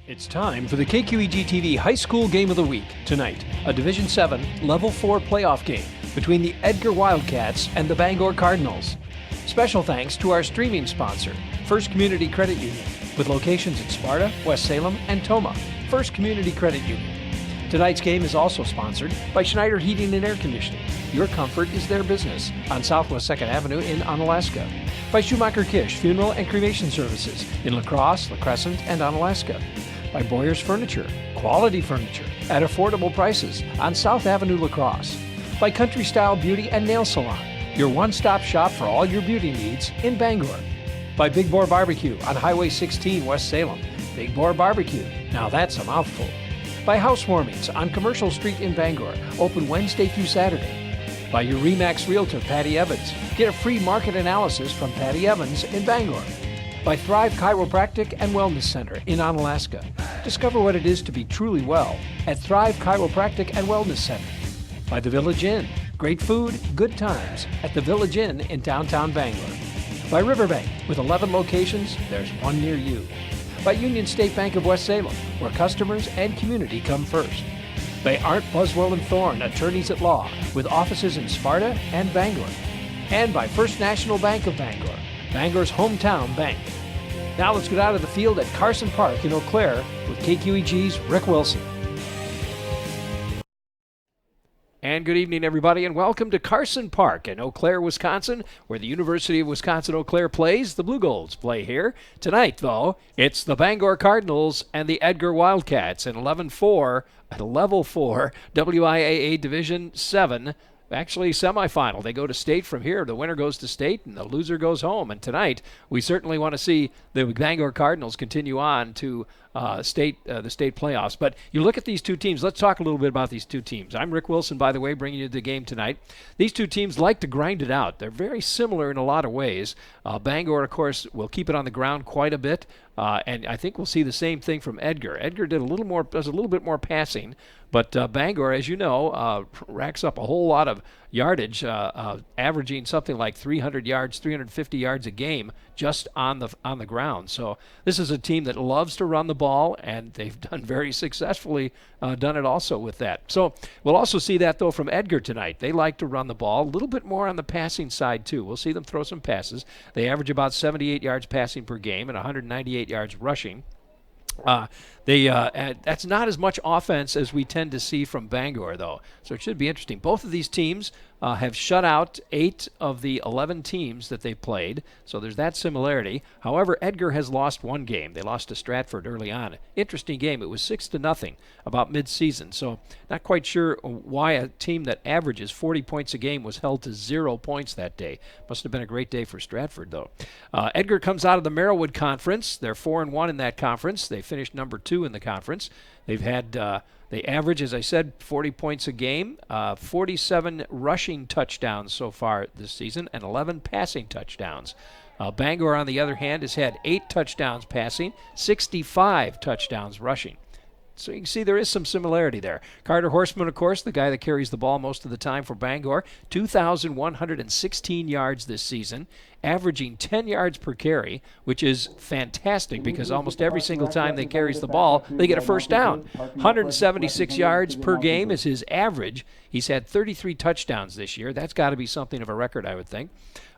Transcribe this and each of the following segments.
It's time for the KQEG-TV High School Game of the Week. Tonight, a Division 7 Level 4 playoff game between the Edgar Wildcats and the Bangor Cardinals. Special thanks to our streaming sponsor, First Community Credit Union, with locations in Sparta, West Salem, and Tomah. First Community Credit Union. Tonight's game is also sponsored by Schneider Heating and Air Conditioning. Your comfort is their business on Southwest 2nd Avenue in Onalaska. By Schumacher Kish Funeral and Cremation Services in La Crosse, La Crescent, and Onalaska. By Boyer's Furniture, quality furniture at affordable prices on South Avenue, La Crosse. By Country Style Beauty and Nail Salon, your one-stop shop for all your beauty needs in Bangor. By Big Boar Barbecue on Highway 16, West Salem. Big Boar Barbecue, now that's a mouthful. By Housewarmings on Commercial Street in Bangor, open Wednesday through Saturday. By your RE/MAX Realtor, Patty Evans. Get a free market analysis from Patty Evans in Bangor. By Thrive Chiropractic and Wellness Center in Onalaska. Discover what it is to be truly well at Thrive Chiropractic and Wellness Center. By the Village Inn. Great food, good times at the Village Inn in downtown Bangor. By Riverbank. With 11 locations, there's one near you. By Union State Bank of West Salem, where customers and community come first. By Arndt, Buswell & Thorne, attorneys at law, with offices in Sparta and Bangor. And by First National Bank of Bangor, Bangor's hometown bank. Now let's get out of the field at Carson Park in Eau Claire with KQEG's Rick Wilson. And good evening, everybody, and welcome to Carson Park in Eau Claire, Wisconsin, where the University of Wisconsin-Eau Claire plays. The Blue Golds play here. Tonight, though, it's the Bangor Cardinals and the Edgar Wildcats in 11-4 at a Level 4 WIAA Division 7. Actually, semifinal. They go to state from here. The winner goes to state, and the loser goes home. And tonight, we certainly want to see the Bangor Cardinals continue on to the state playoffs. But you look at these two teams. Let's talk a little bit about these two teams. I'm Rick Wilson, by the way, bringing you the game tonight. These two teams like to grind it out. They're very similar in a lot of ways. Bangor, of course, will keep it on the ground quite a bit, and I think we'll see the same thing from Edgar. Edgar does a little bit more passing. But Bangor, as you know, racks up a whole lot of yardage, averaging something like 300 yards, 350 yards a game just on the ground. So this is a team that loves to run the ball, and they've done very successfully done it also with that. So we'll also see that, though, from Edgar tonight. They like to run the ball, a little bit more on the passing side, too. We'll see them throw some passes. They average about 78 yards passing per game and 198 yards rushing. That's not as much offense as we tend to see from Bangor, though. So it should be interesting. Both of these teams have shut out 8 of the 11 teams that they've played. So there's that similarity. However, Edgar has lost one game. They lost to Stratford early on. Interesting game. It was 6-0 about mid-season. So not quite sure why a team that averages 40 points a game was held to 0 points that day. Must have been a great day for Stratford, though. Edgar comes out of the Merrillwood Conference. They're 4-1 in that conference. They finished number 2 in the conference. They've had they average, as I said, 40 points a game, 47 rushing touchdowns so far this season, and 11 passing touchdowns. Bangor, on the other hand, has had 8 touchdowns passing, 65 touchdowns rushing. So you can see there is some similarity there. Carter Horseman, of course, the guy that carries the ball most of the time for Bangor, 2,116 yards this season, averaging 10 yards per carry, which is fantastic because almost every single time they carries the ball, they get a first down. 176 yards per game is his average. He's had 33 touchdowns this year. That's got to be something of a record, I would think.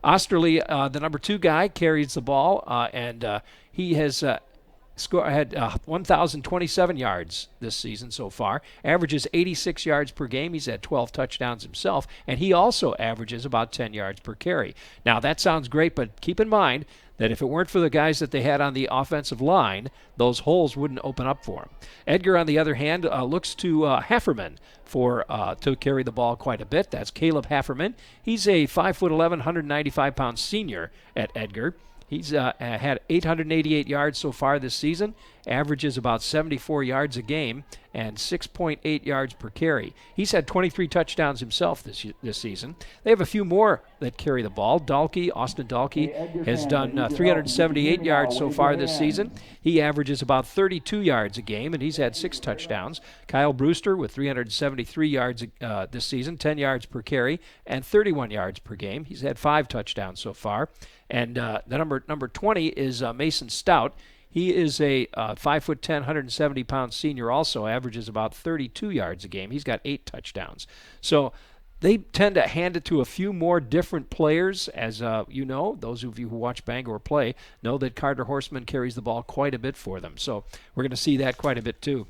Osterley, the number 2 guy, carries the ball, and he has had 1,027 yards this season so far, averages 86 yards per game. He's had 12 touchdowns himself, and he also averages about 10 yards per carry. Now, that sounds great, but keep in mind that if it weren't for the guys that they had on the offensive line, those holes wouldn't open up for him. Edgar, on the other hand, looks to Hafferman to carry the ball quite a bit. That's Caleb Hafferman. He's a 5'11", 195-pound senior at Edgar. He's had 888 yards so far this season, averages about 74 yards a game, and 6.8 yards per carry. He's had 23 touchdowns himself this season. They have a few more that carry the ball. Austin Dalkey, has done 378 yards so far this season. He averages about 32 yards a game, and he's had 6 touchdowns. Kyle Brewster with 373 yards this season, 10 yards per carry, and 31 yards per game. He's had 5 touchdowns so far. And the number 20 is Mason Stout. He is a 5'10", 170-pound senior also, averages about 32 yards a game. He's got 8 touchdowns. So they tend to hand it to a few more different players. As you know, those of you who watch Bangor play know that Carter Horseman carries the ball quite a bit for them. So we're going to see that quite a bit too.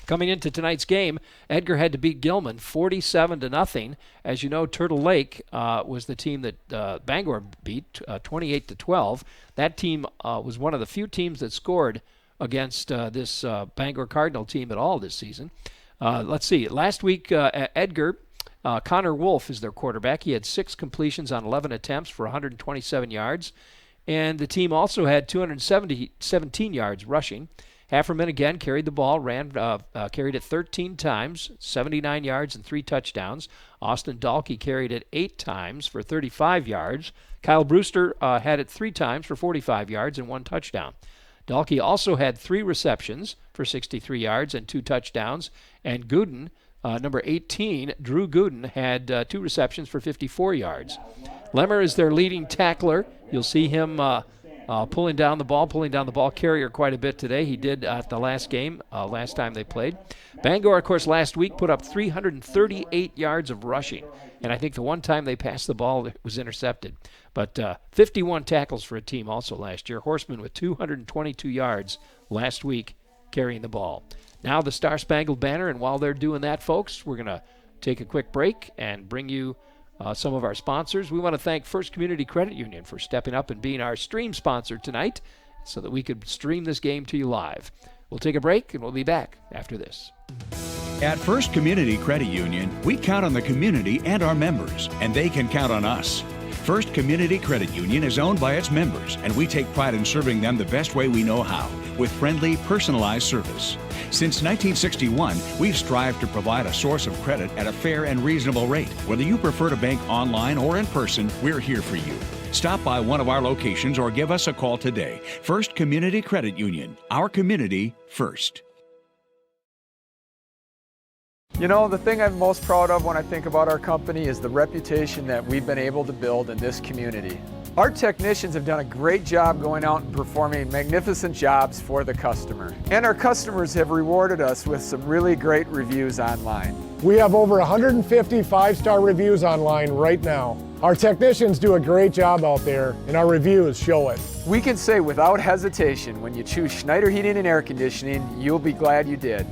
Coming into tonight's game, Edgar had to beat Gilman 47-0. As you know, Turtle Lake was the team that Bangor beat 28-12. That team was one of the few teams that scored against this Bangor Cardinal team at all this season. Let's see. Last week, Edgar, Connor Wolf is their quarterback. He had 6 completions on 11 attempts for 127 yards. And the team also had 217 yards rushing. Hafferman again carried the ball, carried it 13 times, 79 yards and 3 touchdowns. Austin Dahlke carried it 8 times for 35 yards. Kyle Brewster had it 3 times for 45 yards and 1 touchdown. Dahlke also had 3 receptions for 63 yards and 2 touchdowns. And Gooden, number 18, Drew Gooden, had 2 receptions for 54 yards. Lemmer is their leading tackler. You'll see him pulling down the ball carrier quite a bit today. He did at the last game, last time they played. Bangor, of course, last week put up 338 yards of rushing. And I think the one time they passed the ball, it was intercepted. But 51 tackles for a team also last year. Horseman with 222 yards last week carrying the ball. Now the Star Spangled Banner, and while they're doing that, folks, we're going to take a quick break and bring you some of our sponsors. We want to thank First Community Credit Union for stepping up and being our stream sponsor tonight so that we could stream this game to you live. We'll take a break, and we'll be back after this. At First Community Credit Union, we count on the community and our members, and they can count on us. First Community Credit Union is owned by its members, and we take pride in serving them the best way we know how, with friendly, personalized service. Since 1961, we've strived to provide a source of credit at a fair and reasonable rate. Whether you prefer to bank online or in person, we're here for you. Stop by one of our locations or give us a call today. First Community Credit Union, our community first. You know, the thing I'm most proud of when I think about our company is the reputation that we've been able to build in this community. Our technicians have done a great job going out and performing magnificent jobs for the customer. And our customers have rewarded us with some really great reviews online. We have over 150 5-star reviews online right now. Our technicians do a great job out there, and our reviews show it. We can say without hesitation, when you choose Schneider Heating and Air Conditioning, you'll be glad you did.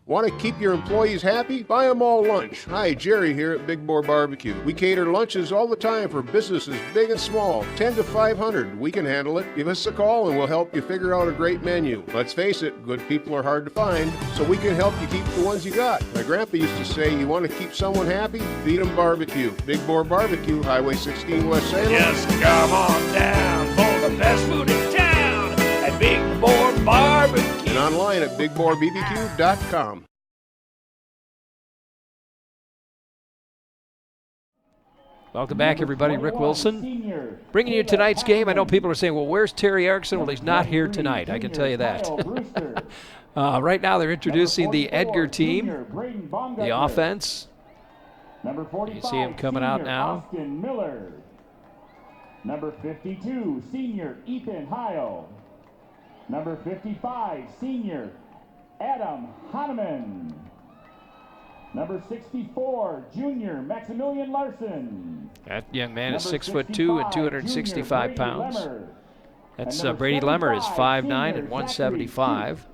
Want to keep your employees happy? Buy them all lunch. Hi, Jerry here at Big Boar Barbecue. We cater lunches all the time for businesses big and small, 10 to 500. We can handle it. Give us a call and we'll help you figure out a great menu. Let's face it, good people are hard to find, so we can help you keep the ones you got. My grandpa used to say, you want to keep someone happy? Feed them barbecue. Big Boar Barbecue, Highway 16 West Salem. Just come on down for the best food in town at Big Boar Barbecue. And online at BigBoarBBQ.com. Welcome back, everybody. Rick Wilson bringing you tonight's game. I know people are saying, well, where's Terry Erickson? Well, he's not here tonight. I can tell you that. Right now they're introducing the Edgar team, the offense. You see him coming out now. Number 52, senior Ethan Heil. Number 55, senior Adam Hahnemann. Number 64, junior Maximilian Larson. That young man is 6'2" and 265 pounds. That's Brady Lemmer is 5'9" and 175.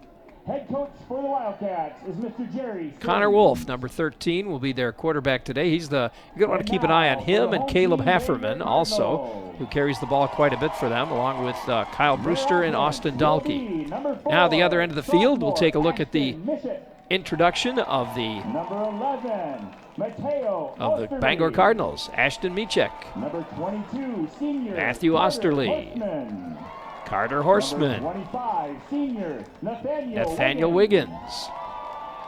Head coach for the Wildcats is Mr. Jerry. Connor Wolf, number 13, will be their quarterback today. You're going to want to keep an eye on him and Caleb Hafferman also, who carries the ball quite a bit for them, along with Kyle Brewster and Austin Dahlke. Now the other end of the field, we'll take a look at the introduction of the Bangor Cardinals. Ashton Michek, Number 22, senior Matthew Osterly, Carter Horseman, 25, senior Nathaniel Wiggins.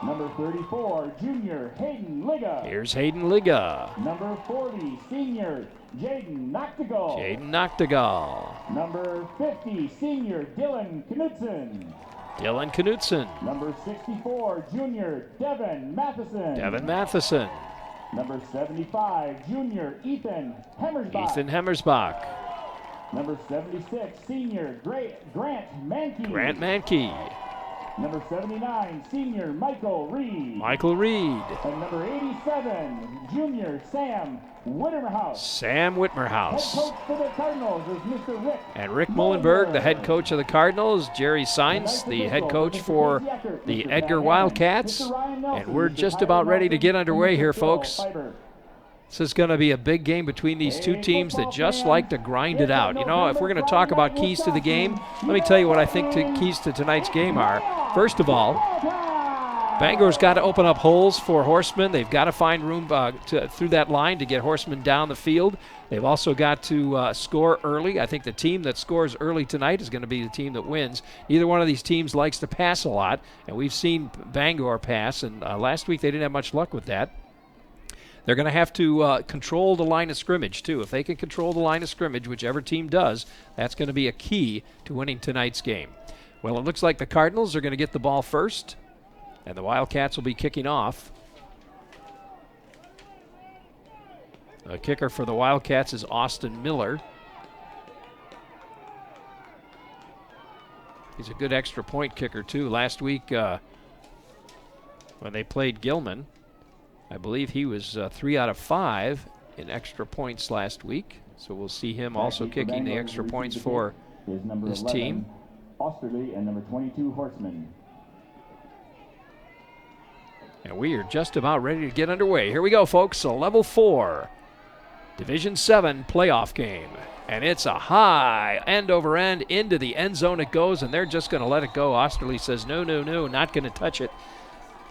Number 34, junior Hayden Liga. Here's Hayden Liga. Number 40, senior Jaden Noctegal. Jaden Noctegal. Number 50, senior Dylan Knudsen. Dylan Knudsen. Number 64, junior Devin Matheson. Devin Matheson. Number 75, junior Ethan Hemmersbach. Ethan Hemmersbach. Number 76, senior Grant Mankey. Grant Mankey. Number 79, senior Michael Reed. Michael Reed. And number 87, junior Sam Whitmerhouse. Sam Head Whitmerhouse. coach for the Cardinals is Mr. Rick. And Rick Muhlenberg, the head coach of the Cardinals. Jerry Sainz, the head coach for the Edgar Wildcats. And we're just about ready to get underway here, folks. This is going to be a big game between these two teams that just like to grind it out. You know, if we're going to talk about keys to the game, let me tell you what I think keys to tonight's game are. First of all, Bangor's got to open up holes for Horsemen. They've got to find room through that line to get Horsemen down the field. They've also got to score early. I think the team that scores early tonight is going to be the team that wins. Neither one of these teams likes to pass a lot, and we've seen Bangor pass, and last week they didn't have much luck with that. They're going to have to control the line of scrimmage, too. If they can control the line of scrimmage, whichever team does, that's going to be a key to winning tonight's game. Well, it looks like the Cardinals are going to get the ball first, and the Wildcats will be kicking off. The kicker for the Wildcats is Austin Miller. He's a good extra point kicker, too. Last week, when they played Gilman, I believe he was 3 out of 5 in extra points last week. So we'll see him also kicking the extra points for this team. Osterley and number 22, Horseman. And we are just about ready to get underway. Here we go, folks. A level 4 Division 7 playoff game. And it's a high end over end. Into the end zone it goes, and they're just going to let it go. Osterley says, no, no, no, not going to touch it.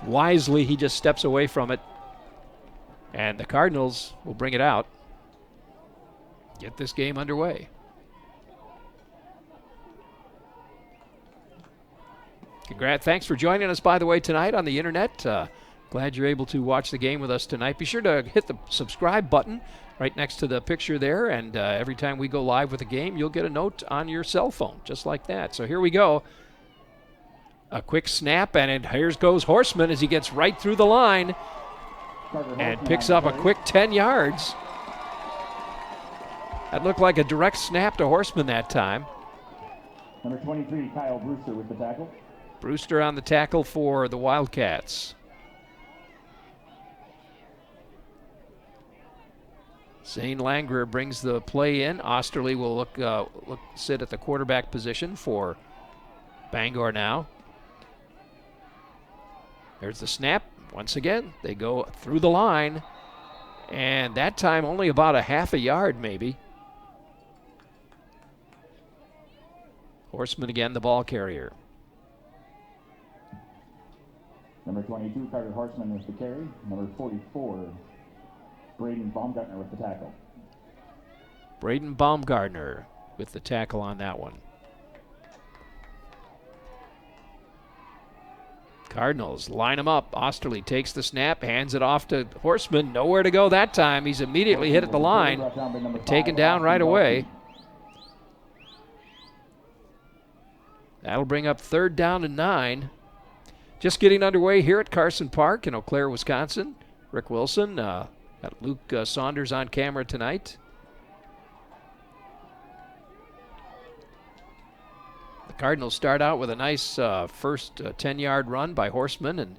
Wisely, he just steps away from it. And the Cardinals will bring it out. Get this game underway. Thanks for joining us, by the way, tonight on the internet. Glad you're able to watch the game with us tonight. Be sure to hit the subscribe button right next to the picture there, and every time we go live with a game, you'll get a note on your cell phone, just like that. So here we go. A quick snap, and here goes Horseman as he gets right through the line and picks up a quick 10 yards. That looked like a direct snap to Horseman that time. Number 23, Kyle Brewster with the tackle. Brewster on the tackle for the Wildcats. Zane Langrer brings the play in. Osterley will sit at the quarterback position for Bangor now. There's the snap. Once again, they go through the line, and that time only about a half a yard maybe. Horseman again, the ball carrier. Number 22, Carter Horseman with the carry. Number 44, Braden Baumgartner with the tackle. Braden Baumgartner with the tackle on that one. Cardinals line him up. Osterley takes the snap, hands it off to Horseman. Nowhere to go that time. He's immediately hit at the line and taken down right away. That'll bring up 3rd down and 9. Just getting underway here at Carson Park in Eau Claire, Wisconsin. Rick Wilson, got Luke Saunders on camera tonight. The Cardinals start out with a nice first 10-yard run by Horseman, and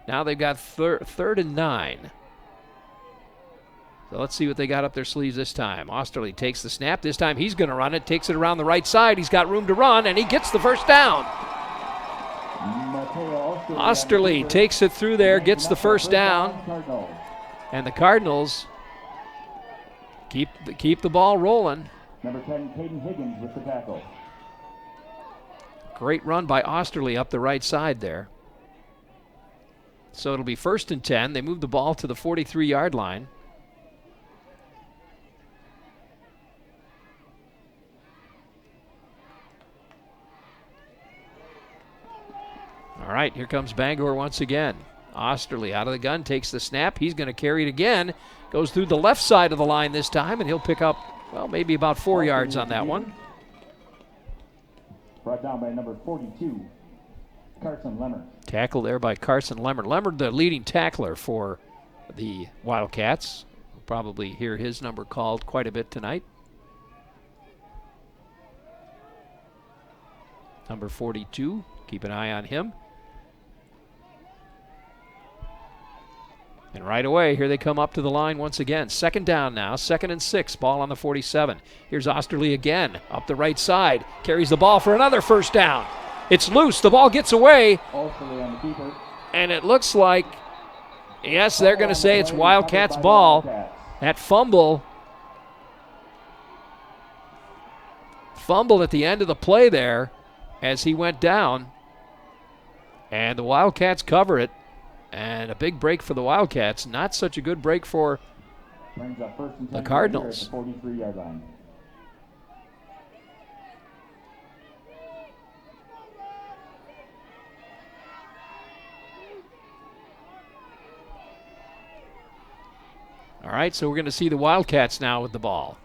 now they've got 3rd and 9. So let's see what they got up their sleeves this time. Osterley takes the snap. This time he's going to run it, takes it around the right side. He's got room to run, and he gets the first down. Osterley takes it through there, gets the first down, and the Cardinals keep the ball rolling. Number 10, Caden Higgins with the tackle. Great run by Osterley up the right side there. So it'll be 1st and 10. They move the ball to the 43-yard line. All right, here comes Bangor once again. Osterley out of the gun, takes the snap. He's going to carry it again. Goes through the left side of the line this time, and he'll pick up, well, maybe about 4 yards on that one. Brought down by number 42, Carson Lemmer. Tackle there by Carson Lemmer. Lemmer, the leading tackler for the Wildcats. We'll probably hear his number called quite a bit tonight. number 42. Keep an eye on him. And right away, here they come up to the line once again. Second down now, 2nd and 6, ball on the 47. Here's Osterley again, up the right side, carries the ball for another first down. It's loose, the ball gets away, and it looks like, yes, they're going to say it's Wildcats' ball. That fumbled at the end of the play there as he went down, and the Wildcats cover it. And a big break for the Wildcats. Not such a good break for the Cardinals. All right, so we're going to see the Wildcats now with the ball.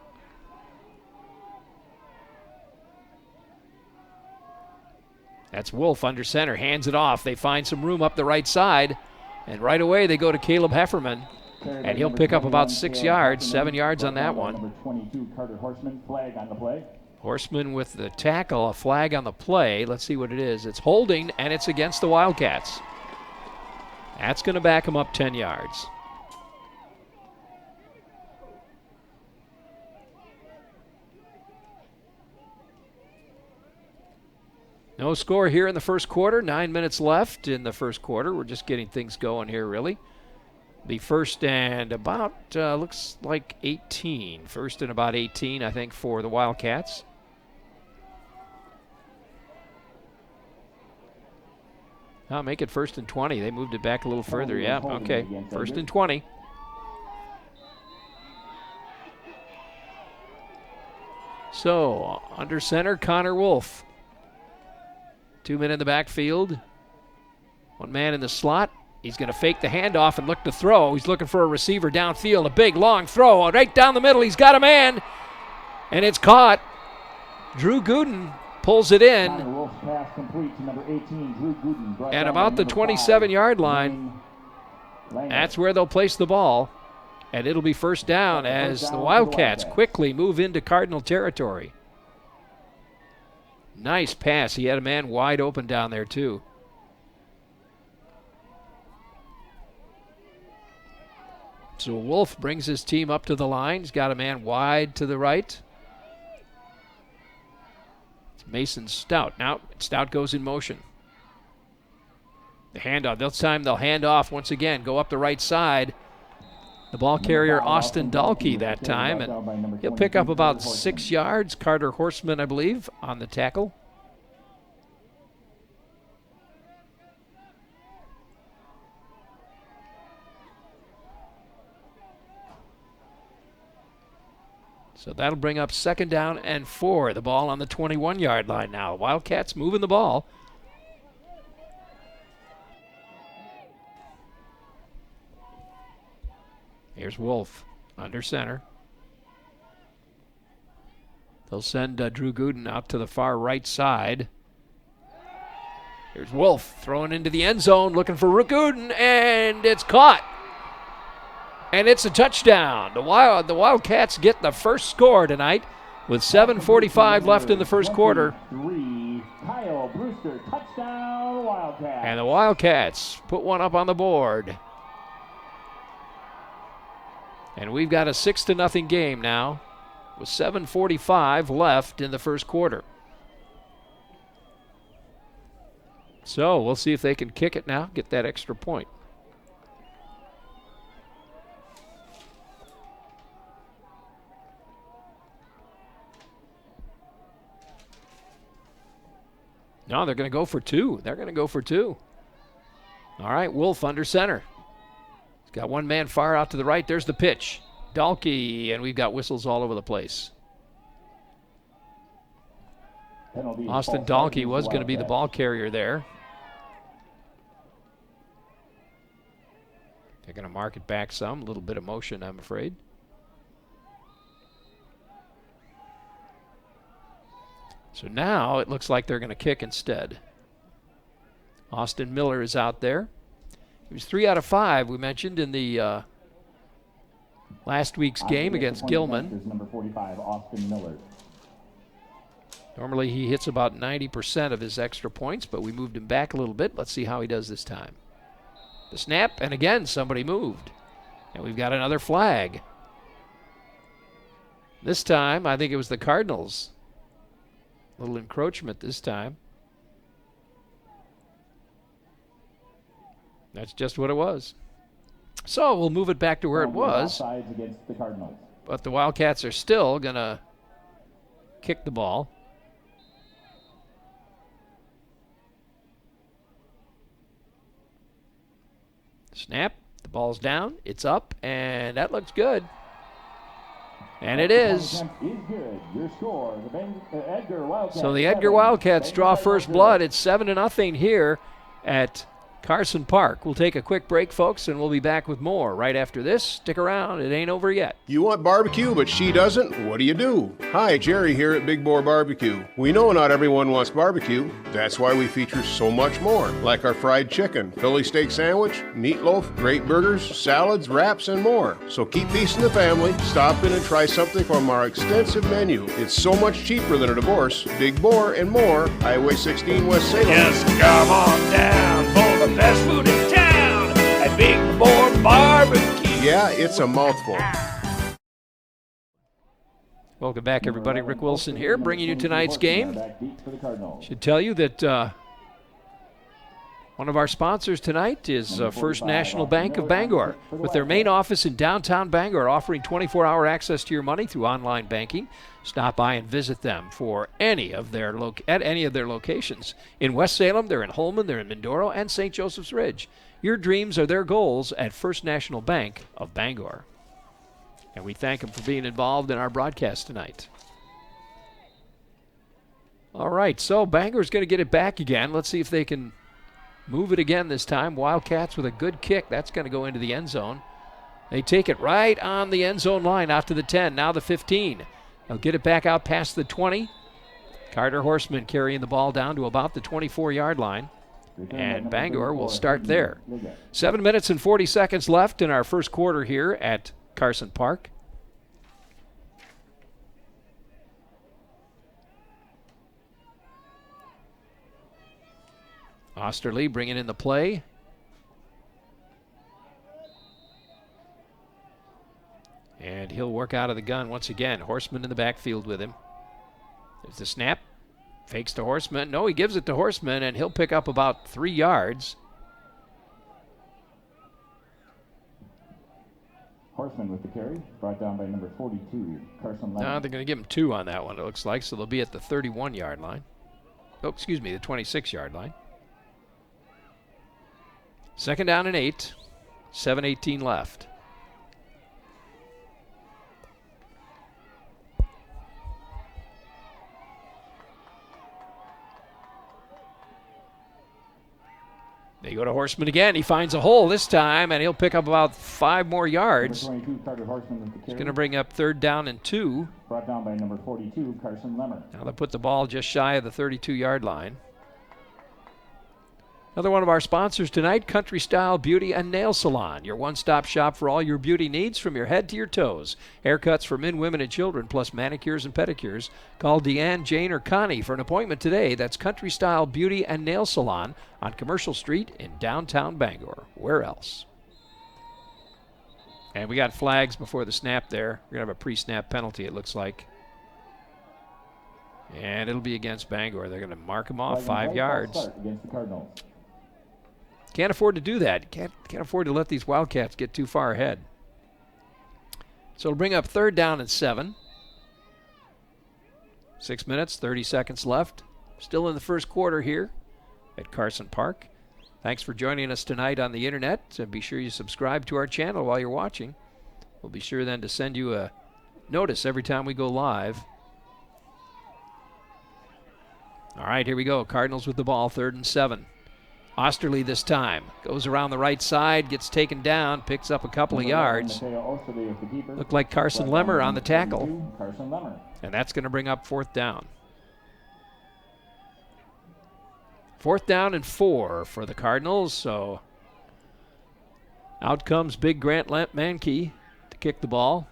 That's Wolf under center, hands it off. They find some room up the right side. And right away, they go to Caleb Hefferman, and he'll pick up about 6 yards, 7 yards on that one. Number 22, Carter Horseman, flag on the play. Horseman with the tackle, a flag on the play. Let's see what it is. It's holding, and it's against the Wildcats. That's going to back them up 10 yards. No score here in the first quarter. 9 minutes left in the first quarter. We're just getting things going here, really. The first and about, looks like 18. First and about 18, I think, for the Wildcats. I'll make it 1st and 20. They moved it back a little further. Yeah, okay. 1st and 20. So, under center, Connor Wolf. 2 men in the backfield. 1 man in the slot. He's going to fake the handoff and look to throw. He's looking for a receiver downfield. A big, long throw right down the middle. He's got a man, and it's caught. Drew Gooden pulls it in. And about the 27-yard line, that's where they'll place the ball. And it'll be first down as the Wildcats quickly move into Cardinal territory. Nice pass. He had a man wide open down there, too. So Wolf brings his team up to the line. He's got a man wide to the right. It's Mason Stout. Now Stout goes in motion. The handoff. This time they'll hand off once again. Go up the right side. The ball carrier, Austin Dahlke, that time. And he'll pick up about 6 yards. Carter Horseman, I believe, on the tackle. So that'll bring up 2nd down and 4. The ball on the 21-yard line now. Wildcats moving the ball. Here's Wolf under center. They'll send Drew Gooden out to the far right side. Here's Wolf throwing into the end zone, looking for Gooden, and it's caught. And it's a touchdown. The Wildcats get the first score tonight with 7:45 left in the first quarter. Kyle Brewster, touchdown Wildcats. And the Wildcats put one up on the board. And we've got a 6-0 game now with 7:45 left in the first quarter. So we'll see if they can kick it now, get that extra point. No, they're going to go for 2. They're going to go for 2. All right, Wolf under center. He's got 1 man far out to the right. There's the pitch. Dahlke, and we've got whistles all over the place. Austin Dahlke was going to be the ball carrier there. They're going to mark it back some. A little bit of motion, I'm afraid. So now it looks like they're going to kick instead. Austin Miller is out there. He was 3 out of 5, we mentioned, in the last week's game against Gilman. Number 45, Austin Miller. Normally he hits about 90% of his extra points, but we moved him back a little bit. Let's see how he does this time. The snap, and again, somebody moved. And we've got another flag. This time, I think it was the Cardinals. A little encroachment this time. That's just what it was. So we'll move it back to where it was. Against the Cardinals. But the Wildcats are still going to kick the ball. Snap. The ball's down. It's up, and that looks good. And it is. Your score, the Edgar Wildcats. So the Edgar Wildcats draw first blood. It's 7-0 here at Carson Park. We'll take a quick break, folks, and we'll be back with more right after this. Stick around. It ain't over yet. You want barbecue, but she doesn't? What do? Hi, Jerry here at Big Boar Barbecue. We know not everyone wants barbecue. That's why we feature so much more, like our fried chicken, Philly steak sandwich, meatloaf, great burgers, salads, wraps, and more. So keep peace in the family. Stop in and try something from our extensive menu. It's so much cheaper than a divorce. Big Boar and more. Highway 16 West Salem. Just come on down for the best food in town at Big Boar Barbecue. Yeah, it's a mouthful. Welcome back, everybody. Rick Wilson here, bringing you tonight's game. Should tell you that one of our sponsors tonight is First National Bank of Bangor, with their main office in downtown Bangor, offering 24-hour access to your money through online banking. Stop by and visit them for any of their locations. In West Salem, they're in Holman, they're in Mindoro, and St. Joseph's Ridge. Your dreams are their goals at First National Bank of Bangor. And we thank them for being involved in our broadcast tonight. All right, so Bangor's going to get it back again. Let's see if they can move it again this time. Wildcats with a good kick. That's going to go into the end zone. They take it right on the end zone line out to the 10, now the 15. They'll get it back out past the 20. Carter Horseman carrying the ball down to about the 24-yard line. And Bangor will start there. 7 minutes and 40 seconds left in our first quarter here at Carson Park. Osterley bringing in the play. And he'll work out of the gun once again. Horseman in the backfield with him. There's the snap. Fakes to Horseman. No, he gives it to Horseman, and he'll pick up about 3 yards. Horseman with the carry, brought down by number 42, Carson Lemon. No, they're going to give him 2 on that one, it looks like, so they'll be at the 31-yard line. Oh, excuse me, the 26-yard line. 2nd down and 8, 7:18 left. They go to Horseman again. He finds a hole this time, and he'll pick up about 5 more yards. Number 22, Carter Horseman with the carry. He's going to bring up 3rd down and 2. Brought down by number 42, Carson Lemmer. Now they put the ball just shy of the 32-yard line. Another one of our sponsors tonight, Country Style Beauty and Nail Salon, your one-stop shop for all your beauty needs from your head to your toes. Haircuts for men, women, and children, plus manicures and pedicures. Call Deanne, Jane, or Connie for an appointment today. That's Country Style Beauty and Nail Salon on Commercial Street in downtown Bangor. Where else? And we got flags before the snap there. We're going to have a pre-snap penalty, it looks like. And it'll be against Bangor. They're going to mark him off 5 yards. Against the Cardinals. Can't afford to do that. Can't afford to let these Wildcats get too far ahead. So it'll bring up 3rd down and 7. 6 minutes, 30 seconds left. Still in the first quarter here at Carson Park. Thanks for joining us tonight on the internet. So be sure you subscribe to our channel while you're watching. We'll be sure then to send you a notice every time we go live. All right, here we go. Cardinals with the ball, 3rd and 7. Osterley this time goes around the right side, gets taken down, picks up a couple of yards. Looked like Carson Lemmer on the tackle. And that's going to bring up 4th down. 4th down and 4 for the Cardinals. So out comes big Grant Mankey to kick the ball.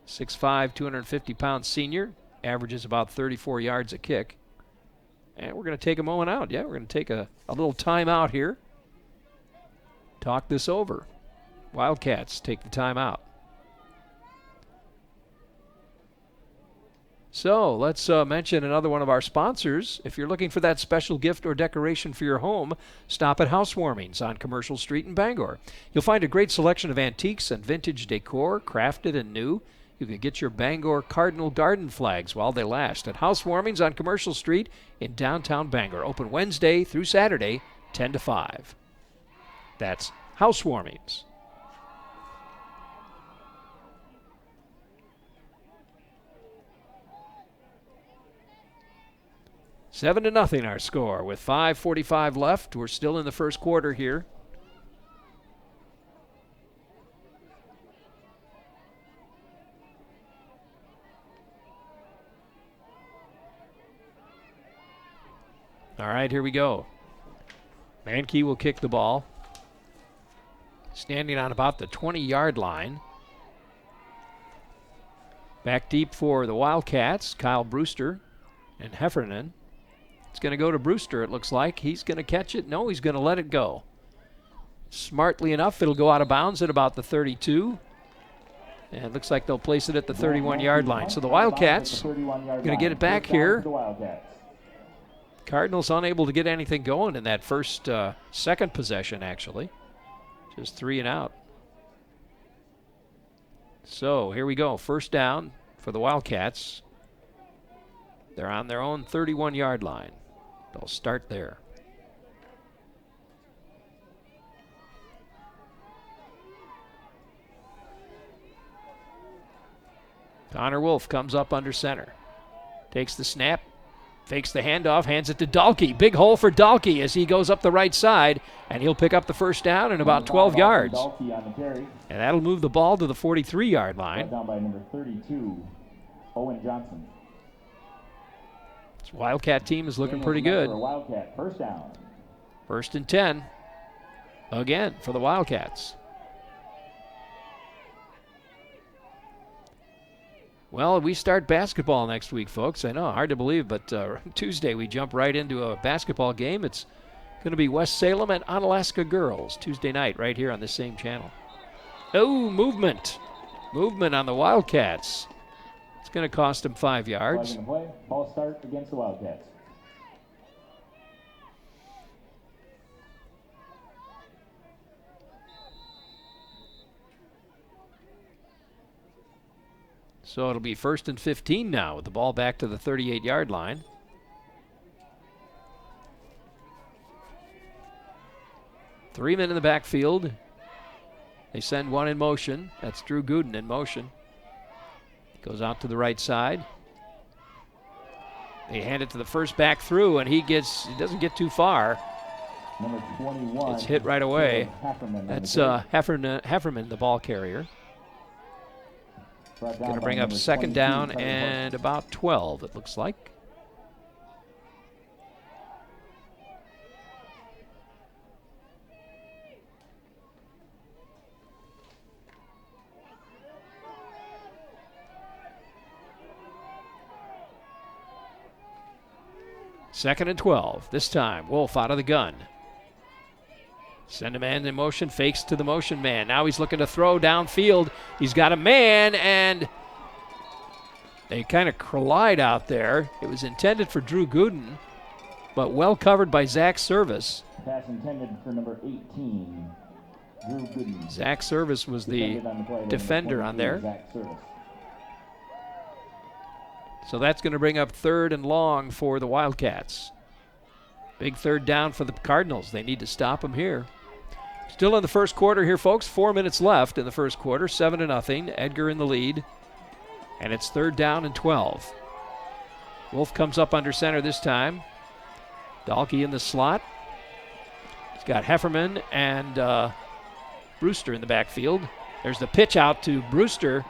6'5", 250-pound senior. averages about 34 yards a kick. And we're going to take a moment out. Yeah, we're going to take a little time out here. Talk this over. Wildcats take the time out. So let's mention another one of our sponsors. If you're looking for that special gift or decoration for your home, stop at Housewarmings on Commercial Street in Bangor. You'll find a great selection of antiques and vintage decor, crafted and new. You can get your Bangor Cardinal garden flags while they last at Housewarmings on Commercial Street in downtown Bangor. Open Wednesday through Saturday, 10 to 5. That's Housewarmings. Seven to nothing our score with 5:45 left. We're still in the first quarter here. All right, here we go. Mankey will kick the ball. Standing on about the 20-yard line. Back deep for the Wildcats, Kyle Brewster and Heffernan. It's going to go to Brewster, it looks like. He's going to catch it. No, he's going to let it go. Smartly enough, it'll go out of bounds at about the 32. And it looks like they'll place it at the 31-yard line. So the Wildcats going to get it back here. Cardinals unable to get anything going in that second possession, actually. Just 3 and out. So here we go. First down for the Wildcats. They're on their own 31-yard line. They'll start there. Connor Wolf comes up under center. Takes the snap. Fakes the handoff, hands it to Dahlke. Big hole for Dahlke as he goes up the right side, and he'll pick up the first down in about 12 yards. And that'll move the ball to the 43-yard line. Down by number 32, Owen Johnson. This Wildcat team is looking pretty good. Wildcat, first down. 1st and 10. Again for the Wildcats. Well, we start basketball next week, folks. I know, hard to believe, but Tuesday we jump right into a basketball game. It's going to be West Salem and Onalaska Girls Tuesday night right here on this same channel. Oh, movement. Movement on the Wildcats. It's going to cost them 5 yards. Ball start against the Wildcats. So it'll be 1st and 15 now with the ball back to the 38-yard line. Three men in the backfield. They send one in motion. That's Drew Gooden in motion. Goes out to the right side. They hand it to the first back through, and he doesn't get too far. Number 21. It's hit right away. That's Hefferman, the ball carrier. Going to bring up 2nd down and about 12, it looks like. Second and 12. This time, Wolf out of the gun. Send a man in motion, fakes to the motion man. Now he's looking to throw downfield. He's got a man, and they kind of collide out there. It was intended for Drew Gooden, but well covered by Zach Service. Pass intended for number 18, Drew Gooden. Zach Service was the defender on there. Zach Service. So that's going to bring up 3rd and long for the Wildcats. Big 3rd down for the Cardinals. They need to stop them here. Still in the first quarter here, folks. 4 minutes left in the first quarter. 7-0. Edgar in the lead. And it's 3rd down and 12. Wolf comes up under center this time. Dahlke in the slot. He's got Hefferman and Brewster in the backfield. There's the pitch out to Brewster.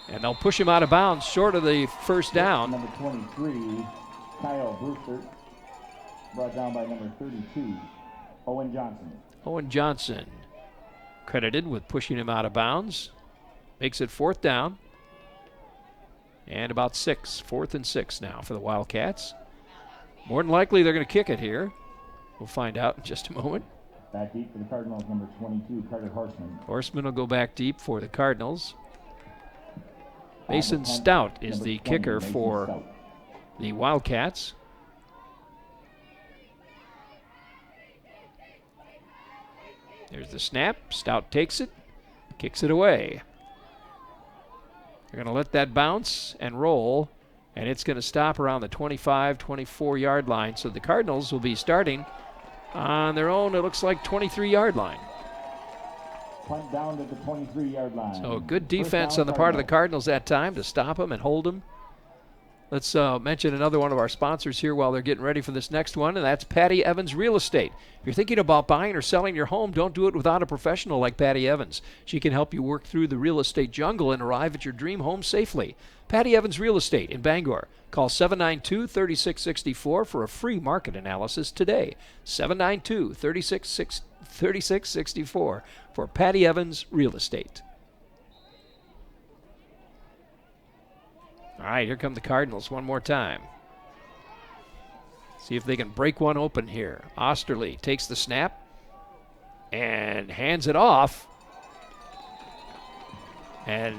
And they'll push him out of bounds short of the first down. Number 23, Kyle Brewster. Brought down by number 32, Owen Johnson. Owen Johnson credited with pushing him out of bounds. Makes it 4th down. And about 6, 4th and 6 now for the Wildcats. More than likely they're going to kick it here. We'll find out in just a moment. Back deep for the Cardinals, number 22, Carter Horseman. Horseman will go back deep for the Cardinals. Mason Stout is the kicker for the Wildcats. There's the snap. Stout takes it, kicks it away. They're going to let that bounce and roll, and it's going to stop around the 25, 24-yard line. So the Cardinals will be starting on their own, it looks like, 23-yard line. Punt down to the 23-yard line. So good defense on the part of the Cardinals that time to stop them and hold them. Let's mention another one of our sponsors here while they're getting ready for this next one, and that's Patty Evans Real Estate. If you're thinking about buying or selling your home, don't do it without a professional like Patty Evans. She can help you work through the real estate jungle and arrive at your dream home safely. Patty Evans Real Estate in Bangor. Call 792-3664 for a free market analysis today. 792-3664 for Patty Evans Real Estate. All right, here come the Cardinals one more time. See if they can break one open here. Osterley takes the snap and hands it off. And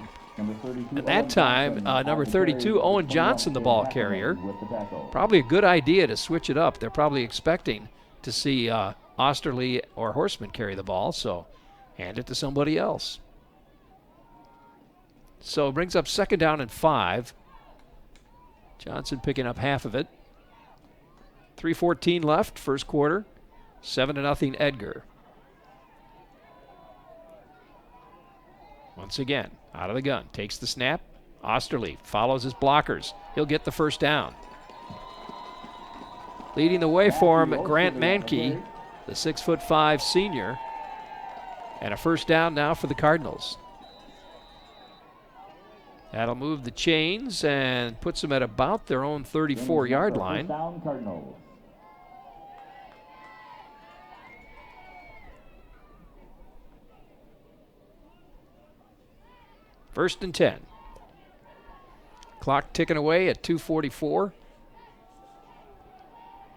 at that time, number 32, Owen Johnson, the ball carrier. Probably a good idea to switch it up. They're probably expecting to see Osterley or Horseman carry the ball, so hand it to somebody else. So it brings up 2nd down and 5. Johnson picking up half of it. 3:14 left, first quarter. 7-0 Edgar. Once again, out of the gun, takes the snap. Osterley follows his blockers. He'll get the first down. Leading the way for him, Grant Mankey, the 6'5" senior. And a first down now for the Cardinals. That'll move the chains and puts them at about their own 34-yard line. First and 10. Clock ticking away at 2:44.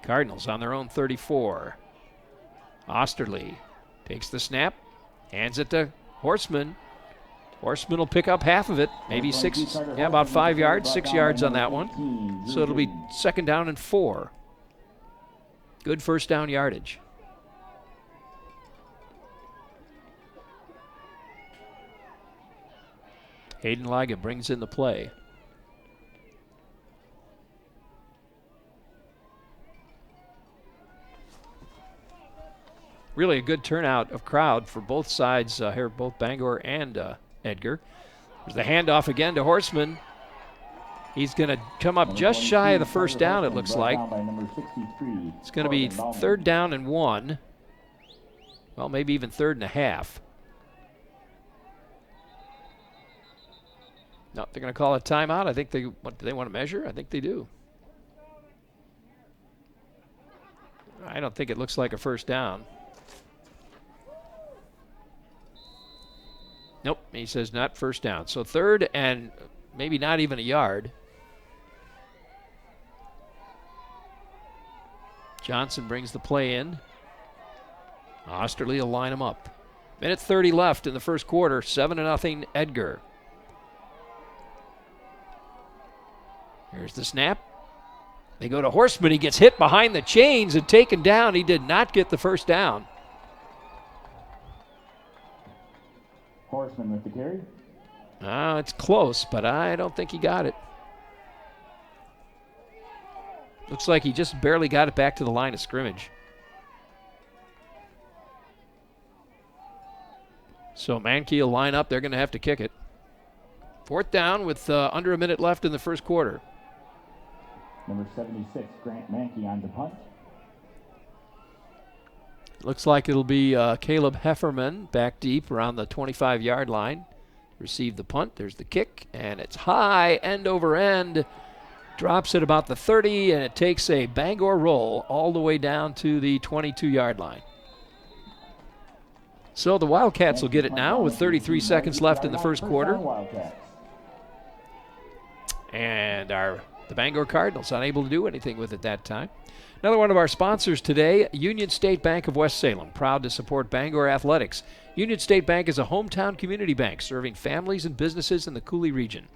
Cardinals on their own 34. Osterley takes the snap, hands it to Horseman. Horseman will pick up half of it, maybe 6, about 5 yards, 6 yards on that one. So it'll be 2nd down and 4. Good first down yardage. Hayden Liga brings in the play. Really a good turnout of crowd for both sides here, both Bangor and Edgar. There's the handoff again to Horseman. He's going to come up just shy of the first down, it looks like. It's going to be 3rd down and 1. Well, maybe even 3rd and a half. No, they're going to call a timeout. I think do they want to measure? I think they do. I don't think it looks like a first down. Nope, he says not first down. So 3rd and maybe not even a yard. Johnson brings the play in. Osterley will line him up. Minute 30 left in the first quarter. 7-0 Edgar. Here's the snap. They go to Horseman. He gets hit behind the chains and taken down. He did not get the first down. Horseman with the carry. It's close, but I don't think he got it. Looks like he just barely got it back to the line of scrimmage. So Mankey will line up. They're going to have to kick it. 4th down with under a minute left in the first quarter. Number 76, Grant Mankey on the punt. Looks like it'll be Caleb Hefferman back deep around the 25-yard line. Receive the punt. There's the kick, and it's high, end over end. Drops at about the 30, and it takes a Bangor roll all the way down to the 22-yard line. So the Wildcats will get it now with 33 seconds left in the first quarter. And the Bangor Cardinals unable to do anything with it that time. Another one of our sponsors today, Union State Bank of West Salem, proud to support Bangor athletics. Union State Bank is a hometown community bank serving families and businesses in the Cooley region.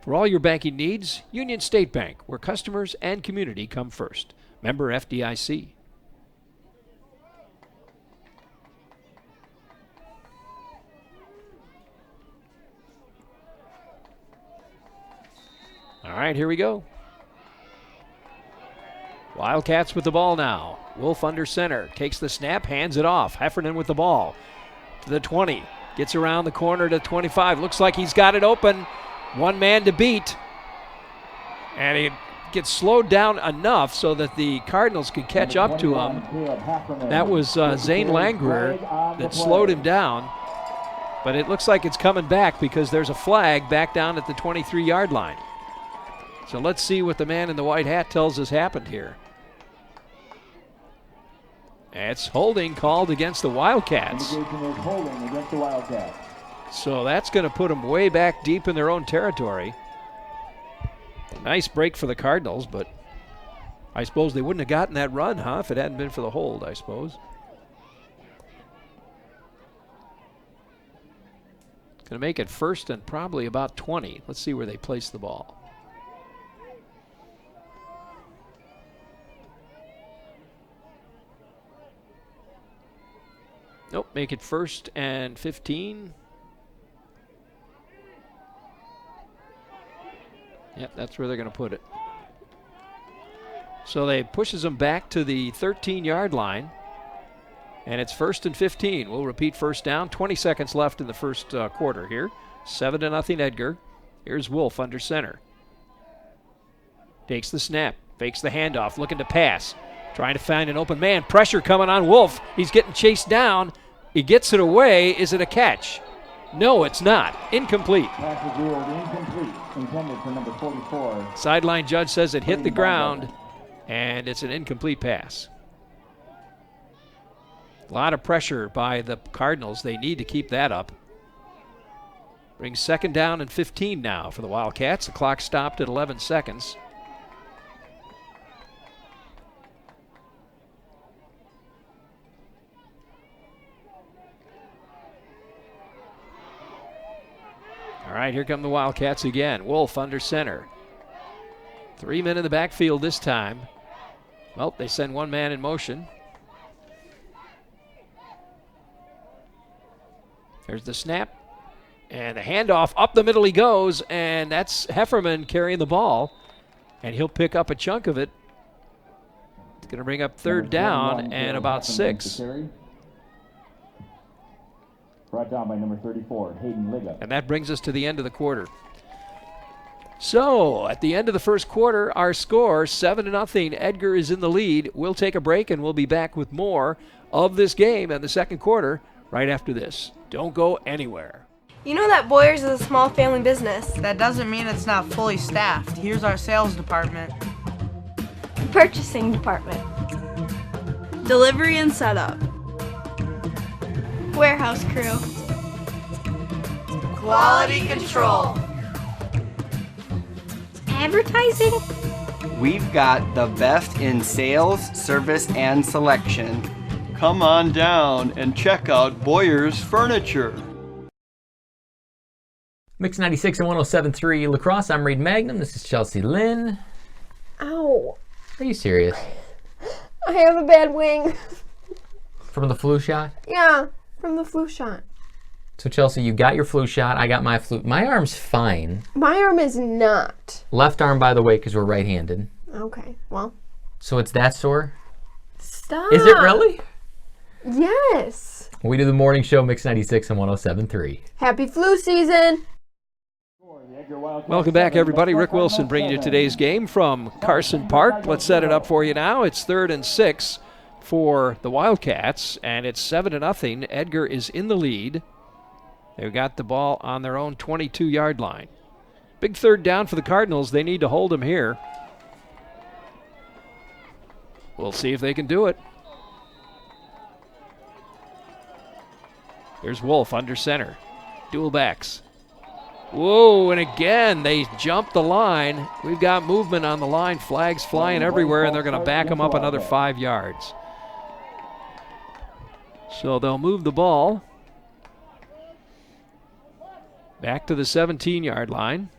For all your banking needs, Union State Bank, where customers and community come first. Member FDIC. All right, here we go. Wildcats with the ball now. Wolf under center. Takes the snap, hands it off. Heffernan with the ball. To the 20. Gets around the corner to 25. Looks like he's got it open. One man to beat. And he gets slowed down enough so that the Cardinals could catch up to him. That was Zane Langrer that slowed him down. But it looks like it's coming back because there's a flag back down at the 23-yard line. So let's see what the man in the white hat tells us happened here. It's holding called against the Wildcats. So that's going to put them way back deep in their own territory. Nice break for the Cardinals, but I suppose they wouldn't have gotten that run, huh, if it hadn't been for the hold, I suppose. Going to make it first and probably about 20. Let's see where they place the ball. Nope, make it first and 15. Yep, that's where they're going to put it. So they pushes them back to the 13-yard line. And it's first and 15. We'll repeat first down. 20 seconds left in the first quarter here. 7-0 Edgar. Here's Wolf under center. Takes the snap. Fakes the handoff. Looking to pass. Trying to find an open man. Pressure coming on Wolf. He's getting chased down. He gets it away. Is it a catch? No, it's not. Incomplete. Pass is ruled incomplete. Intended for number 44. Sideline judge says it hit the ground, and it's an incomplete pass. A lot of pressure by the Cardinals. They need to keep that up. Brings second down and 15 now for the Wildcats. The clock stopped at 11 seconds. All right, here come the Wildcats again. Wolf under center. 3 men in the backfield this time. Well, they send one man in motion. There's the snap. And the handoff. Up the middle he goes, and that's Heffernan carrying the ball. And he'll pick up a chunk of it. It's going to bring up third down and about 6. Brought down by number 34, Hayden Liga. And that brings us to the end of the quarter. So, at the end of the first quarter, our score, 7-0. Edgar is in the lead. We'll take a break, and we'll be back with more of this game and the second quarter right after this. Don't go anywhere. You know that Boyers is a small family business. That doesn't mean it's not fully staffed. Here's our sales department. Purchasing department. Delivery and setup. Warehouse crew. Quality control. Advertising. We've got the best in sales, service, and selection. Come on down and check out Boyer's Furniture. Mix 96 and 107.3 La Crosse. I'm Reed Magnum. This is Chelsea Lynn. Ow. Are you serious? I have a bad wing. From the flu shot? Yeah, from the flu shot. So Chelsea, you got your flu shot. I got my flu. My arm's fine. My arm is not. Left arm, by the way, because we're right-handed. Okay, well. So it's that sore? Stop. Is it really? Yes. We do the morning show, Mix 96 and 107.3. Happy flu season. Welcome back, everybody. Rick Wilson bringing you today's game from Carson Park. Let's set it up for you now. It's 3rd and 6 for the Wildcats, and it's 7-0. Edgar is in the lead. They've got the ball on their own 22-yard line. Big third down for the Cardinals. They need to hold them here. We'll see if they can do it. Here's Wolf under center. Dual backs. Whoa, and again, they jumped the line. We've got movement on the line, flags flying everywhere, and they're going to back them up another 5 yards. So they'll move the ball back to the 17-yard line,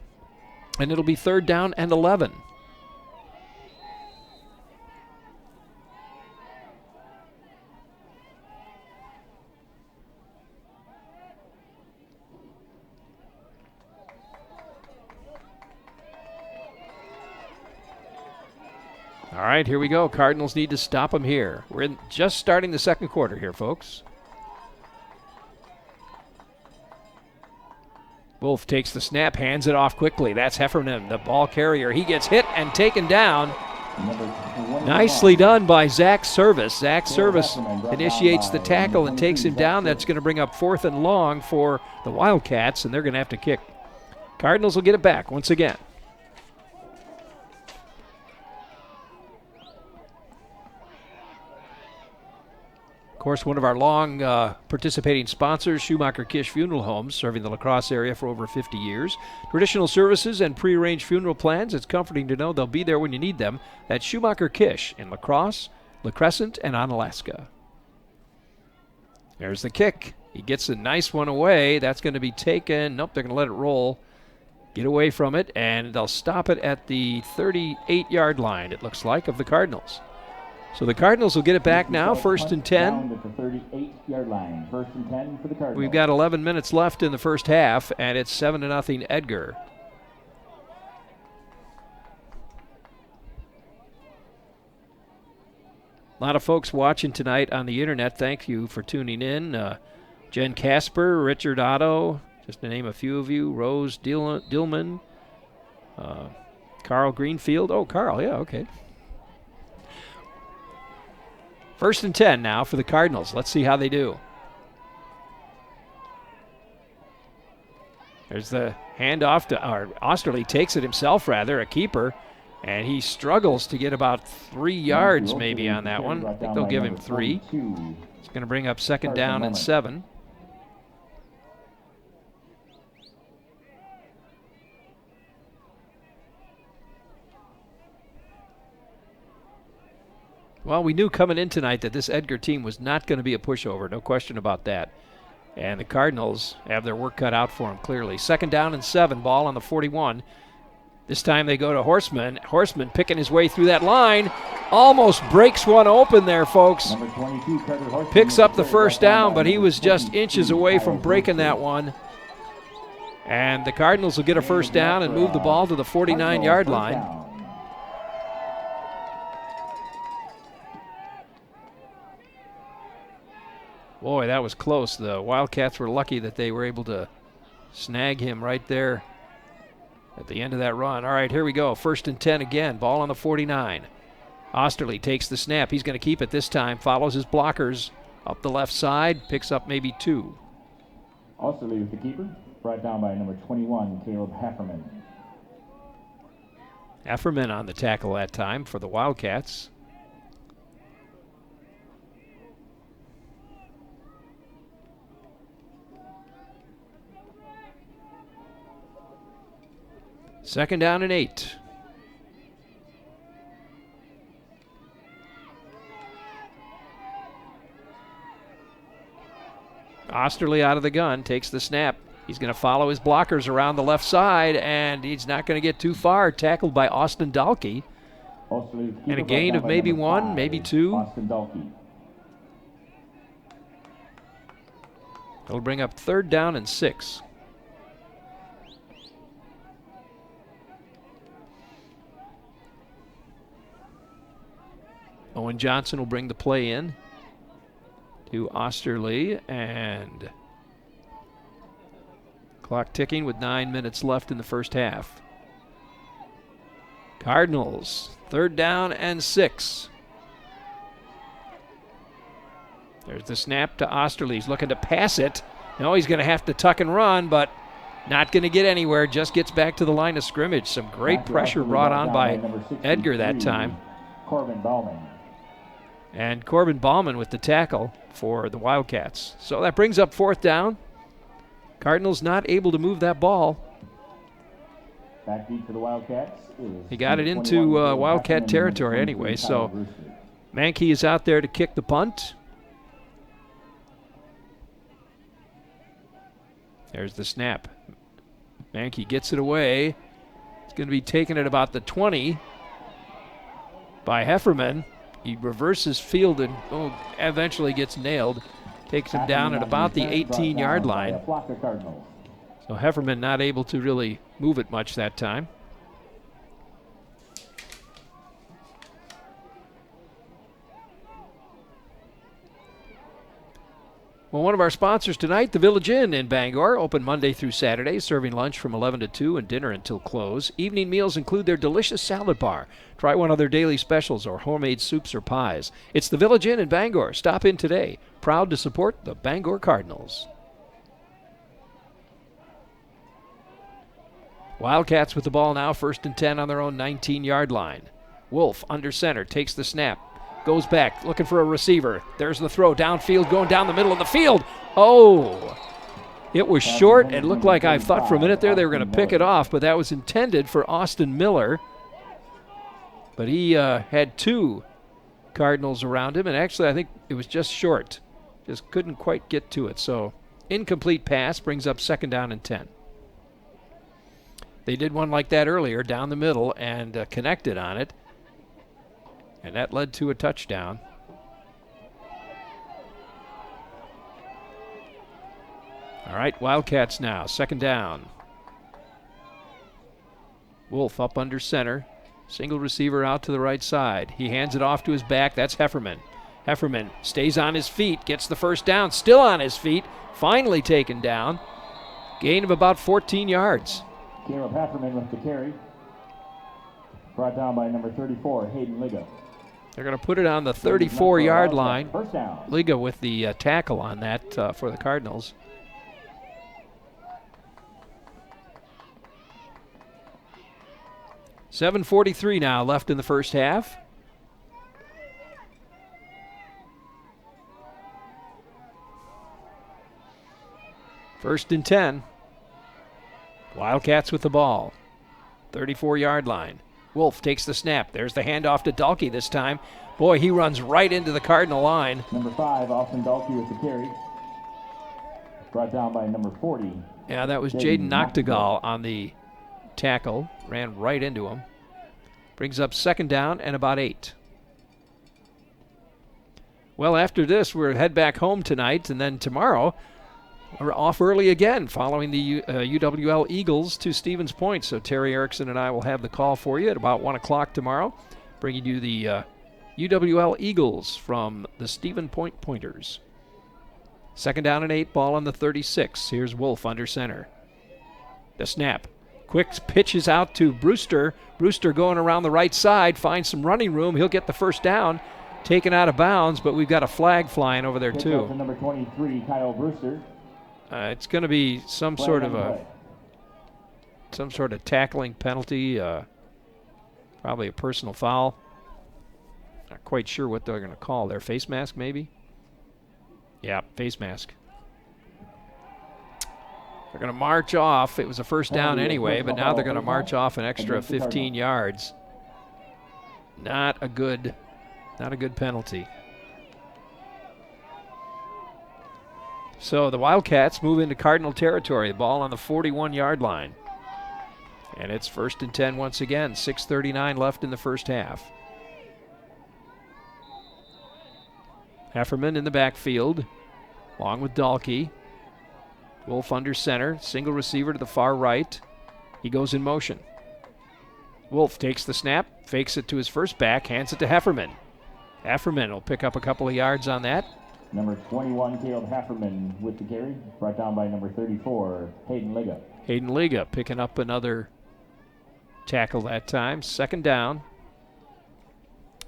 and it'll be 3rd down and 11. All right, here we go. Cardinals need to stop them here. We're just starting the second quarter here, folks. Wolf takes the snap, hands it off quickly. That's Heffernan, the ball carrier. He gets hit and taken down. Nicely done by Zach Service. Zach Service initiates the tackle and takes him down. That's going to bring up 4th and long for the Wildcats, and they're going to have to kick. Cardinals will get it back once again. Of course, one of our long participating sponsors, Schumacher Kish Funeral Homes, serving the La Crosse area for over 50 years. Traditional services and prearranged funeral plans. It's comforting to know they'll be there when you need them. That's Schumacher Kish in La Crosse, La Crescent, and Onalaska. There's the kick. He gets a nice one away. That's going to be taken. Nope, they're going to let it roll. Get away from it, and they'll stop it at the 38-yard line, it looks like, of the Cardinals. So the Cardinals will get it back now, 1st and 10. At the 38-yard line, 1st and 10 for the Cardinals. We've got 11 minutes left in the first half, and it's 7-0 Edgar. A lot of folks watching tonight on the internet. Thank you for tuning in. Jen Casper, Richard Otto, just to name a few of you. Rose Dillman, Carl Greenfield. Oh, Carl, yeah, okay. 1st and 10 now for the Cardinals. Let's see how they do. There's the handoff to Osterley takes it himself, rather, a keeper, and he struggles to get about 3 yards maybe on that one. I think they'll give him 3. It's going to bring up 2nd down and 7. Well, we knew coming in tonight that this Edgar team was not going to be a pushover, no question about that. And the Cardinals have their work cut out for them, clearly. 2nd down and 7, ball on the 41. This time they go to Horseman. Horseman picking his way through that line. Almost breaks one open there, folks. Picks up the 1st down, but he was just inches away from breaking that one. And the Cardinals will get a 1st down and move the ball to the 49-yard line. Boy, that was close. The Wildcats were lucky that they were able to snag him right there at the end of that run. All right, here we go. 1st and 10 again. Ball on the 49. Osterley takes the snap. He's going to keep it this time. Follows his blockers up the left side. Picks up maybe 2. Osterley with the keeper. Brought down by number 21, Caleb Hefferman. Hefferman on the tackle that time for the Wildcats. Second down and 8. Osterley out of the gun, takes the snap. He's going to follow his blockers around the left side, and he's not going to get too far. Tackled by Austin Dalkey. And a gain of maybe 1, maybe 2. Austin Dalkey. It'll bring up 3rd down and 6. Owen Johnson will bring the play in to Osterley, and clock ticking with 9 minutes left in the first half. Cardinals, 3rd down and 6. There's the snap to Osterley. He's looking to pass it. No, he's going to have to tuck and run, but not going to get anywhere. Just gets back to the line of scrimmage. Some great pressure brought on by Edgar that time. Corbin Bauman. And Corbin Bauman with the tackle for the Wildcats. So that brings up 4th down. Cardinals not able to move that ball. Back deep for the Wildcats is He got it number into 21, Caleb Wildcat Heffernan, territory number anyway, 23, so Kyle Brewster. Mankey is out there to kick the punt. There's the snap. Mankey gets it away. It's going to be taken at about the 20 by Heffernan. He reverses field and eventually gets nailed. Takes him down at about the 18-yard line. So Heffernan not able to really move it much that time. Well, one of our sponsors tonight, the Village Inn in Bangor, open Monday through Saturday, serving lunch from 11 to 2 and dinner until close. Evening meals include their delicious salad bar. Try one of their daily specials or homemade soups or pies. It's the Village Inn in Bangor. Stop in today. Proud to support the Bangor Cardinals. Wildcats with the ball now, 1st and 10 on their own 19-yard line. Wolf under center, takes the snap. Goes back, looking for a receiver. There's the throw, downfield, going down the middle of the field. Oh! It was short. It looked like I thought for a minute there they were going to pick it off, but that was intended for Austin Miller. But he had 2 Cardinals around him, and actually I think it was just short. Just couldn't quite get to it. So incomplete pass brings up 2nd down and 10. They did one like that earlier down the middle and connected on it. And that led to a touchdown. All right, Wildcats now, 2nd down. Wolf up under center. Single receiver out to the right side. He hands it off to his back. That's Heffernan. Heffernan stays on his feet, gets the 1st down, still on his feet, finally taken down. Gain of about 14 yards. Caleb Heffernan with the carry. Brought down by number 34, Hayden Liga. They're going to put it on the 34-yard line. 1st down. Liga with the tackle on that for the Cardinals. $7:43 now left in the first half. First and 10. Wildcats with the ball. 34-yard line. Wolf takes the snap. There's the handoff to Dalkey this time. Boy, he runs right into the Cardinal line. Number 5, Austin Dalkey with the carry. Brought down by number 40. Yeah, that was Jaden Noctegal on the tackle. Ran right into him. Brings up 2nd down and about 8. Well, after this, we'll head back home tonight, and then tomorrow we're off early again following the UWL Eagles to Stevens Point. So Terry Erickson and I will have the call for you at about 1 o'clock tomorrow, bringing you the UWL Eagles from the Stevens Point Pointers. 2nd down and 8, ball on the 36. Here's Wolf under center. The snap. Quick pitches out to Brewster. Brewster going around the right side, finds some running room. He'll get the 1st down, taken out of bounds, but we've got a flag flying over there too. Number 23, Kyle Brewster. It's going to be some sort of tackling penalty, probably a personal foul. Not quite sure what they're going to call there. Face mask, maybe? Yeah, face mask. They're going to march off. It was a 1st down anyway, but now they're going to march off an extra 15 yards. Not a good penalty. So the Wildcats move into Cardinal territory. The ball on the 41-yard line. And it's 1st and 10 once again. 6:39 left in the first half. Heffernan in the backfield, along with Dalkey. Wolf under center. Single receiver to the far right. He goes in motion. Wolf takes the snap, fakes it to his first back, hands it to Heffernan. Heffernan will pick up a couple of yards on that. Number 21, Caleb Heffernan with the carry. Brought down by number 34, Hayden Liga. Hayden Liga picking up another tackle that time. 2nd down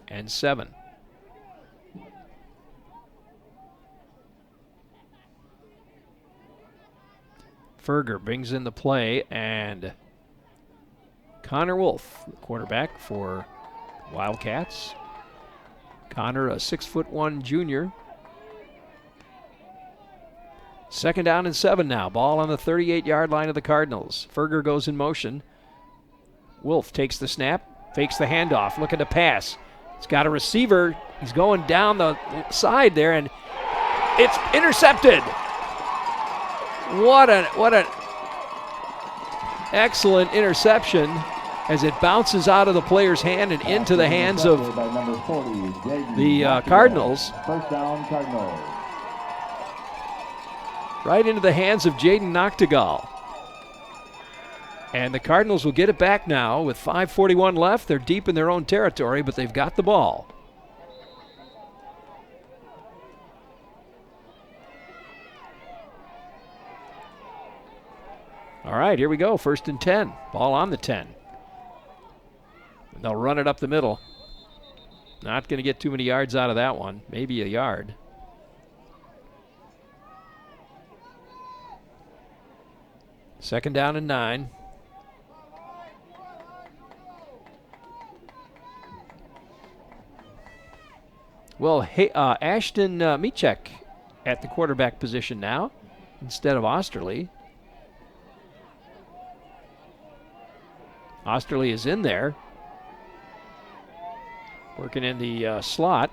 and 7. Ferger brings in the play, and Connor Wolf, quarterback for Wildcats. Connor, a 6'1" junior. 2nd down and 7 now. Ball on the 38-yard line of the Cardinals. Ferger goes in motion. Wolf takes the snap, fakes the handoff, looking to pass. He's got a receiver. He's going down the side there, and it's intercepted. What an excellent interception as it bounces out of the player's hand and into the hands of the Cardinals. First down, Cardinals. Right into the hands of Jaden Noctegal. And the Cardinals will get it back now with 5:41 left. They're deep in their own territory, but they've got the ball. All right, here we go. 1st and 10. Ball on the 10. They'll run it up the middle. Not going to get too many yards out of that one. Maybe a yard. Second down and 9. Well, hey, Ashton Michek at the quarterback position now instead of Osterley. Osterley is in there, working in the slot.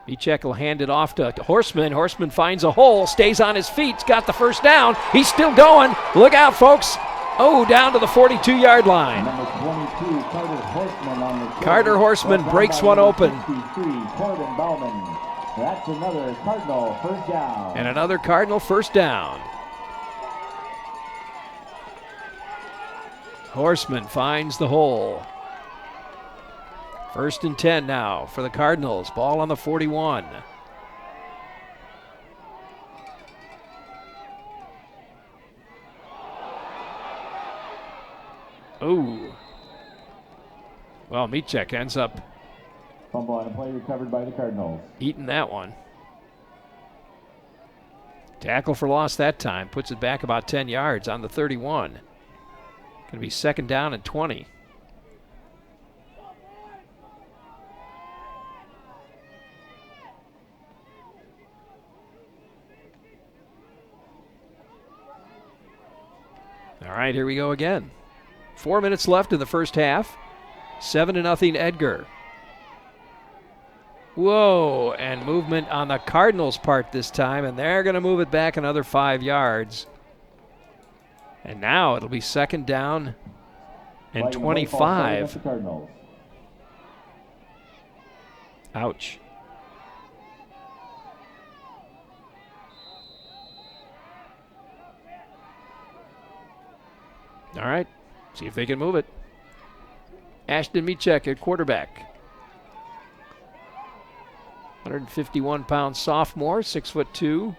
Michek will hand it off to Horseman. Horseman finds a hole, stays on his feet, he's got the first down. He's still going. Look out, folks. Oh, down to the 42-yard line. Number 22, Carter Horseman on the field. Carter Horseman breaks one open. 53, Corbin Bauman. That's another Cardinal first down. And another Cardinal first down. Horseman finds the hole. 1st and 10 now for the Cardinals. Ball on the 41. Ooh. Well, Michek ends up fumble on a play recovered by the Cardinals. Eating that one. Tackle for loss that time. Puts it back about 10 yards on the 31. Going to be 2nd down and 20. All right, here we go again. 4 minutes left in the first half. 7-0 Edgar. Whoa, and movement on the Cardinals' part this time, and they're going to move it back another 5 yards. And now it'll be 2nd down and 25. Ouch. All right, see if they can move it. Ashton Michek at quarterback. 151-pound sophomore, 6'2".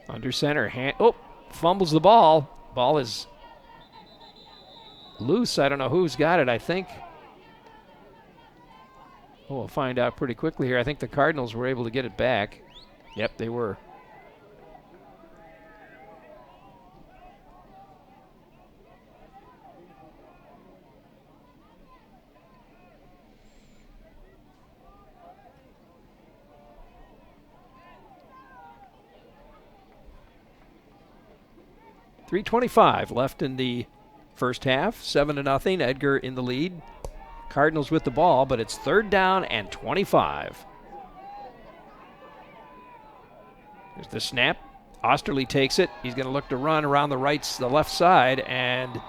Under center, fumbles the ball. Ball is loose. I don't know who's got it, I think. We'll find out pretty quickly here. I think the Cardinals were able to get it back. Yep, they were. .325 left in the first half. 7-0. Edgar in the lead. Cardinals with the ball, but it's 3rd down and 25. There's the snap. Osterley takes it. He's going to look to run around the left side, and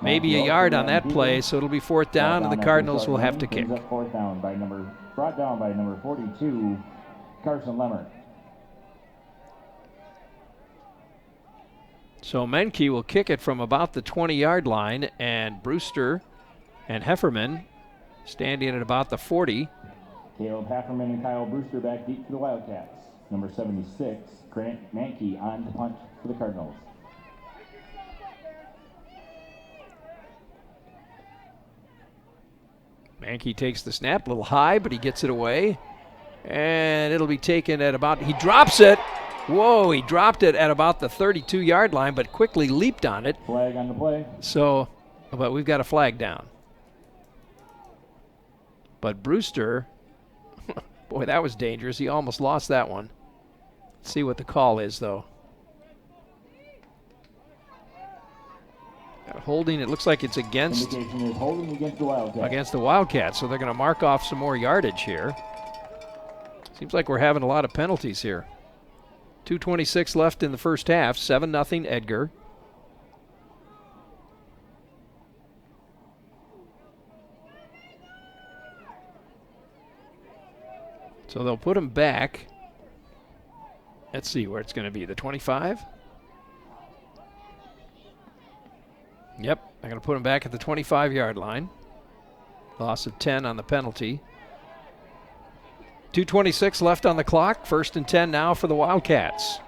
maybe a yard on that play, so it'll be 4th down, and the Cardinals will have to kick. Brought down by number 42, Carson Lemmer. So Menke will kick it from about the 20-yard line, and Brewster and Hefferman standing at about the 40. Caleb Hefferman and Kyle Brewster back deep for the Wildcats. Number 76, Grant Menke on to punt for the Cardinals. Menke takes the snap, a little high, but he gets it away. And it'll be taken at about, he drops it. Whoa, he dropped it at about the 32-yard line, but quickly leaped on it. Flag on the play. So, but we've got a flag down. But Brewster, boy, that was dangerous. He almost lost that one. Let's see what the call is, though. Got to Holding, it looks like it's against Indication is holding against the Wildcats. against the Wildcats, so they're going to mark off some more yardage here. Seems like we're having a lot of penalties here. 2:26 left in the first half, 7-0 Edgar. So they'll put him back. Let's see where it's going to be, the 25? Yep, I'm going to put him back at the 25-yard line. Loss of 10 on the penalty. 2:26 left on the clock. 1st and 10 now for the Wildcats.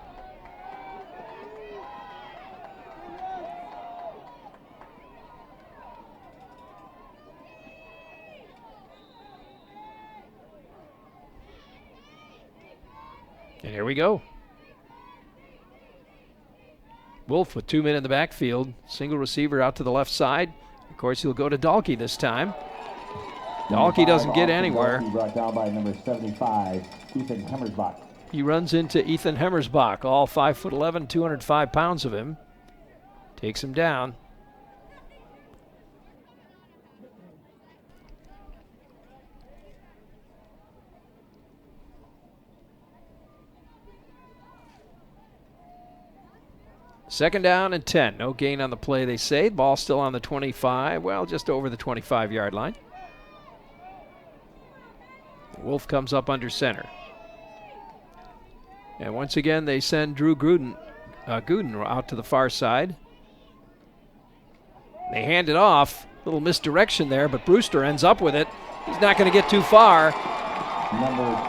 And here we go. Wolf with 2 men in the backfield. Single receiver out to the left side. Of course, he'll go to Dahlke this time. Dahlke doesn't get anywhere. Brought down by number 75, Ethan Hemmersbach. He runs into Ethan Hemmersbach, all 5'11", 205 pounds of him. Takes him down. Second down and 10. No gain on the play, they say. Ball still on the 25. Well, just over the 25-yard line. Wolf comes up under center. And once again, they send Drew Gooden out to the far side. They hand it off. Little misdirection there, but Brewster ends up with it. He's not going to get too far.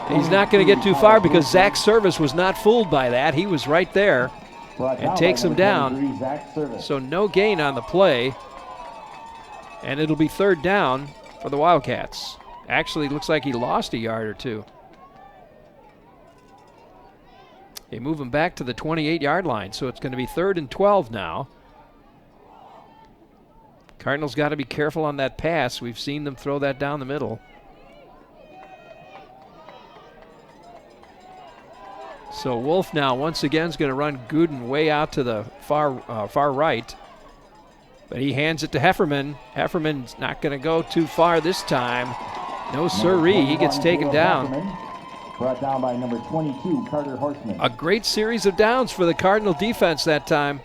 He's not going to get too far because Zach Service was not fooled by that. He was right there and takes him down. So no gain on the play. And it'll be 3rd down for the Wildcats. Actually, looks like he lost a yard or two. They move him back to the 28-yard line, so it's going to be 3rd and 12 now. Cardinals got to be careful on that pass. We've seen them throw that down the middle. So Wolf now once again is going to run Gooden way out to the far right. But he hands it to Hefferman. Hefferman's not going to go too far this time. No sirree, he gets taken down. Brought down by number 22, Carter Horseman. A great series of downs for the Cardinal defense that time.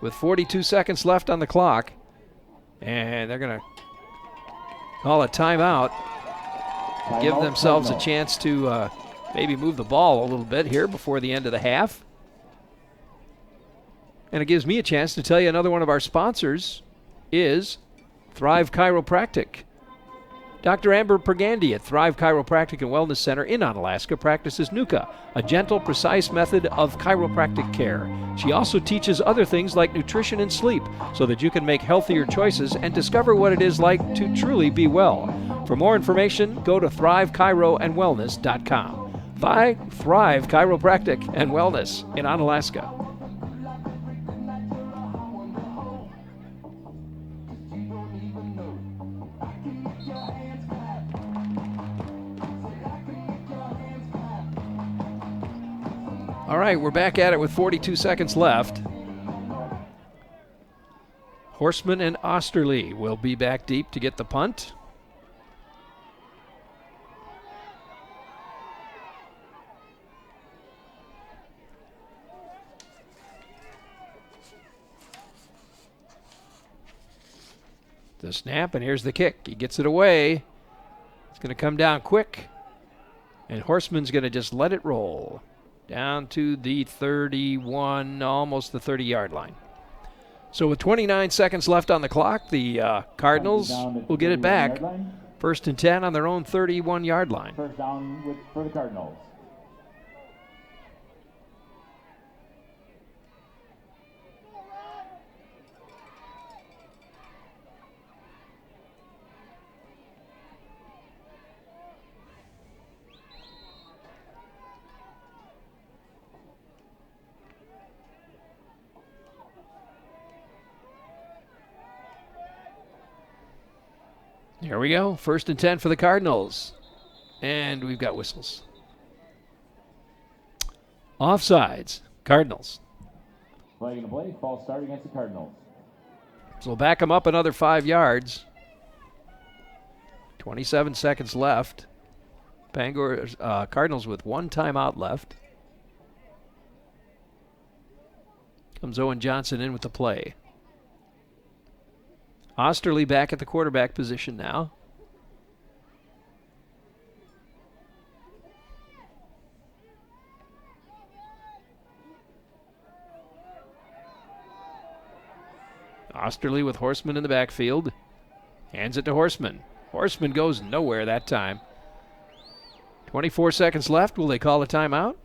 With 42 seconds left on the clock. And they're going to call a timeout. Give themselves a chance to maybe move the ball a little bit here before the end of the half. And it gives me a chance to tell you another one of our sponsors is Thrive Chiropractic. Dr. Amber Pergandy at Thrive Chiropractic and Wellness Center in Onalaska practices NUCA, a gentle, precise method of chiropractic care. She also teaches other things like nutrition and sleep so that you can make healthier choices and discover what it is like to truly be well. For more information, go to thrivechiroandwellness.com. Thrive Chiropractic and Wellness in Onalaska. All right, we're back at it with 42 seconds left. Horseman and Osterly will be back deep to get the punt. The snap, and here's the kick. He gets it away. It's going to come down quick, and Horseman's going to just let it roll down to the 31, almost the 30-yard line. So with 29 seconds left on the clock, the Cardinals will get it back. 1st and 10 on their own 31-yard line. First down for the Cardinals. Here we go. 1st and 10 for the Cardinals. And we've got whistles. Offsides. Cardinals. Flag in the play. False start against the Cardinals. So we'll back them up another 5 yards. 27 seconds left. Bangor Cardinals with 1 timeout left. Comes Owen Johnson in with the play. Osterley back at the quarterback position now. Osterley with Horseman in the backfield. Hands it to Horseman. Horseman goes nowhere that time. 24 seconds left. Will they call a timeout?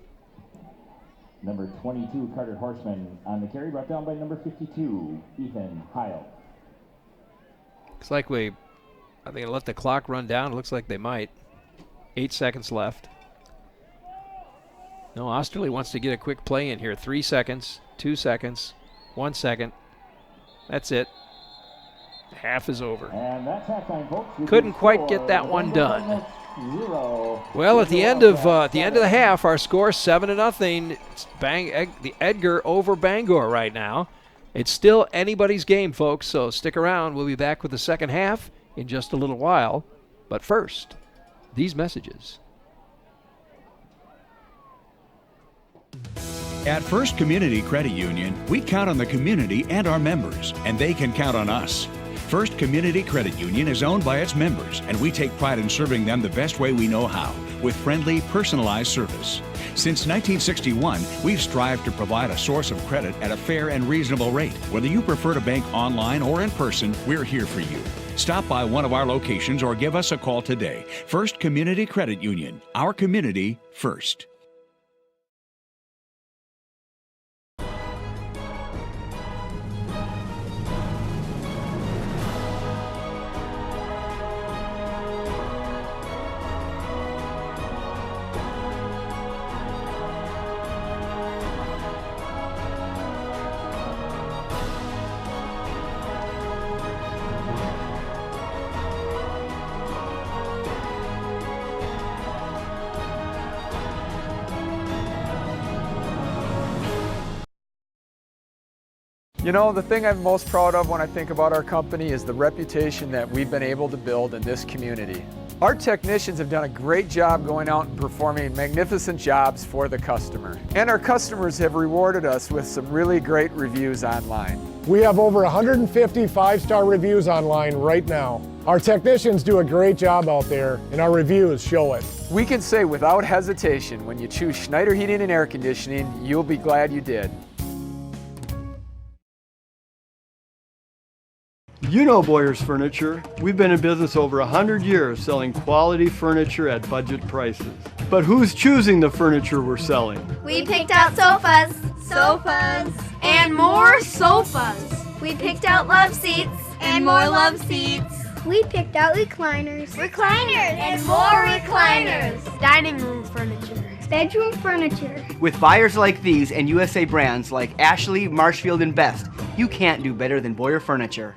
Number 22, Carter Horseman on the carry, brought down by number 52, Ethan Heil. Looks like are they going to let the clock run down? It looks like they might. 8 seconds left. No, Osterley wants to get a quick play in here. 3 seconds, 2 seconds, 1 second. That's it. Half is over. And that's halftime, folks. Couldn't quite get that one done. Well, at the end of the half, our score 7-0. It's the Edgar over Bangor right now. It's still anybody's game, folks. So stick around. We'll be back with the second half in just a little while. But first, these messages. At First Community Credit Union, we count on the community and our members, and they can count on us. First Community Credit Union is owned by its members, and we take pride in serving them the best way we know how, with friendly, personalized service. Since 1961, we've strived to provide a source of credit at a fair and reasonable rate. Whether you prefer to bank online or in person, we're here for you. Stop by one of our locations or give us a call today. First Community Credit Union, our community first. You know, the thing I'm most proud of when I think about our company is the reputation that we've been able to build in this community. Our technicians have done a great job going out and performing magnificent jobs for the customer. And our customers have rewarded us with some really great reviews online. We have over 150 5-star reviews online right now. Our technicians do a great job out there, and our reviews show it. We can say without hesitation, when you choose Schneider Heating and Air Conditioning, you'll be glad you did. You know Boyer's Furniture. We've been in business over 100 years selling quality furniture at budget prices. But who's choosing the furniture we're selling? We picked out sofas, and more sofas. We picked out love seats, and more love seats. We picked out recliners, and more recliners. dining room furniture, bedroom furniture. With buyers like these and USA brands like Ashley, Marshfield, and Best, you can't do better than Boyer Furniture.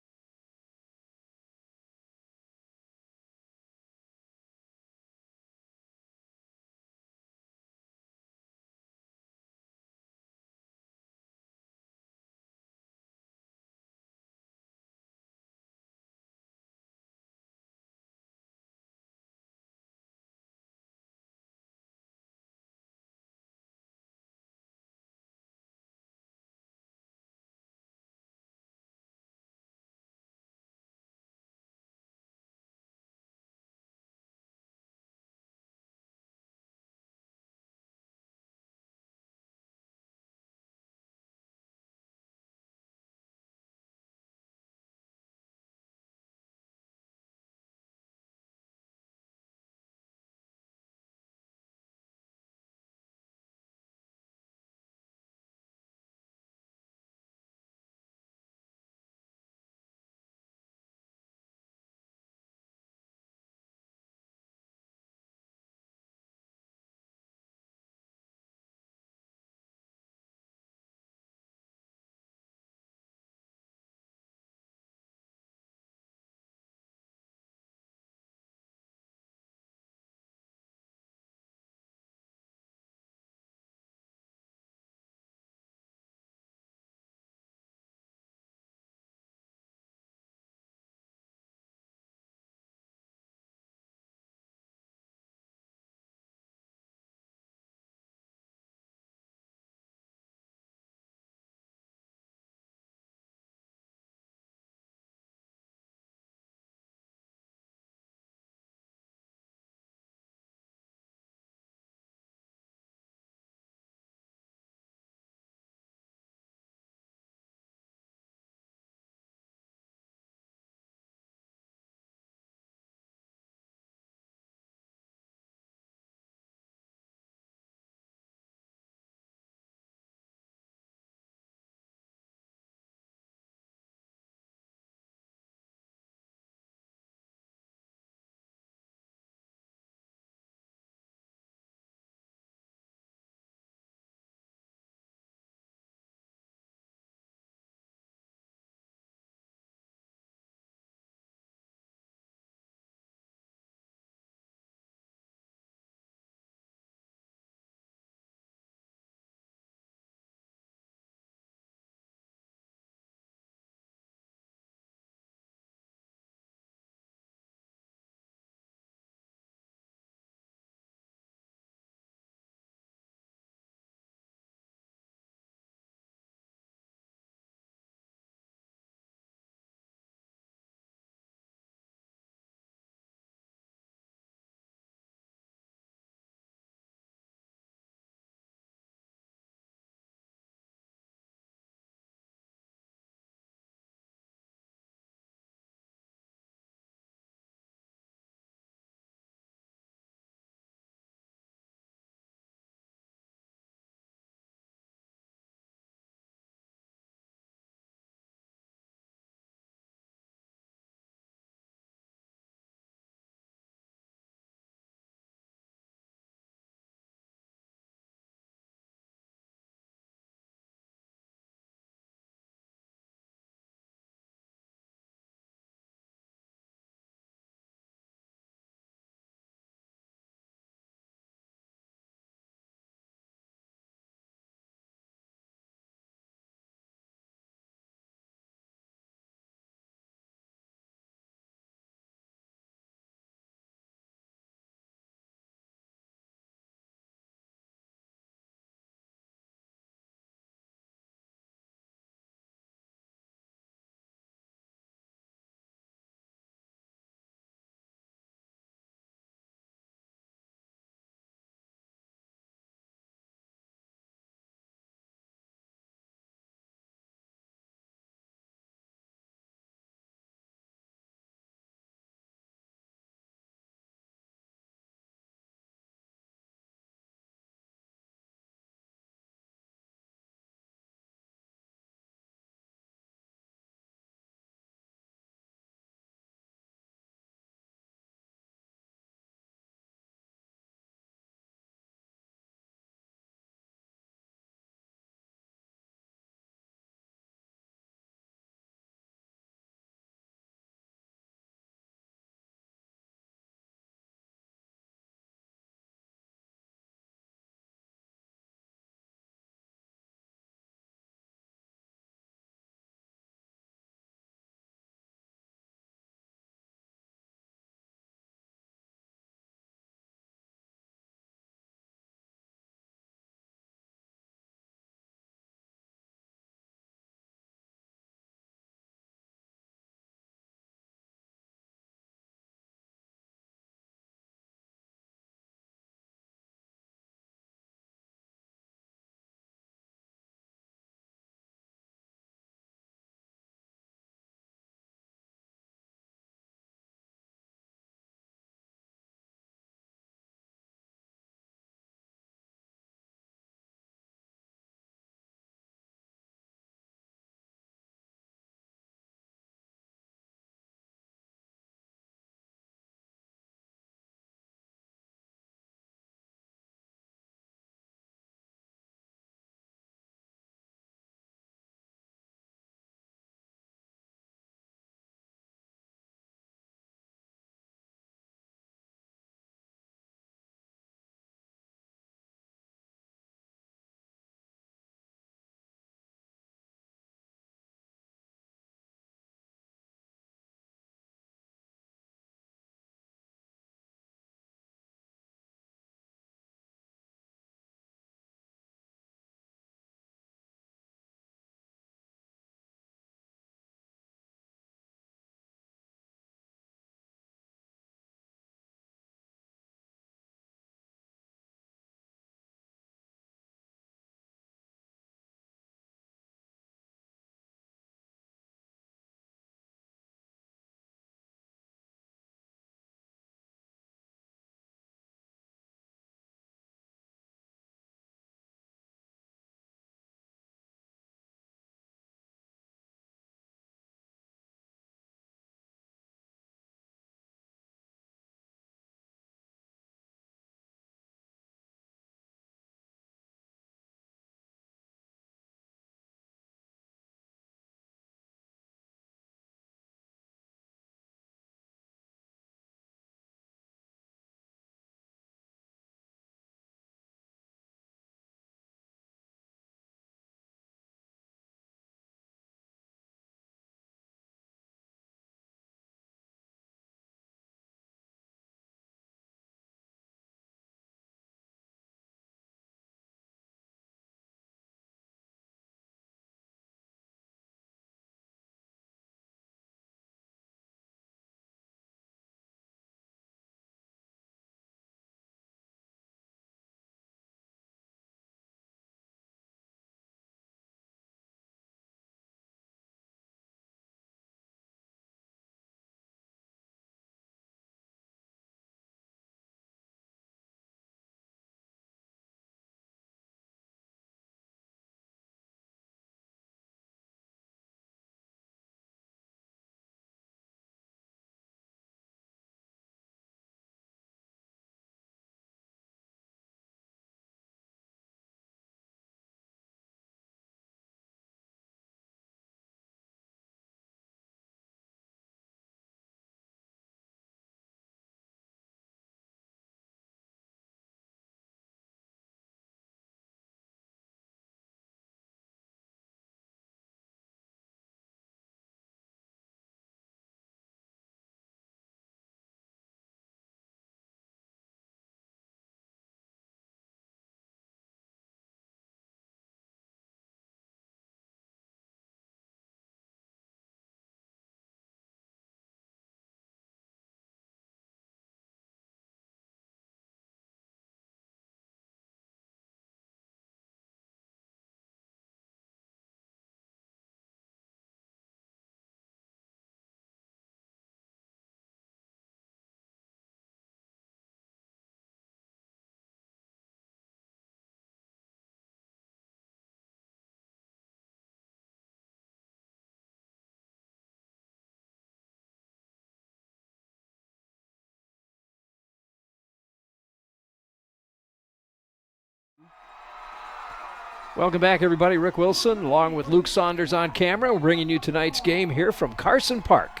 Welcome back, everybody. Rick Wilson, along with Luke Saunders on camera. We're bringing you tonight's game here from Carson Park.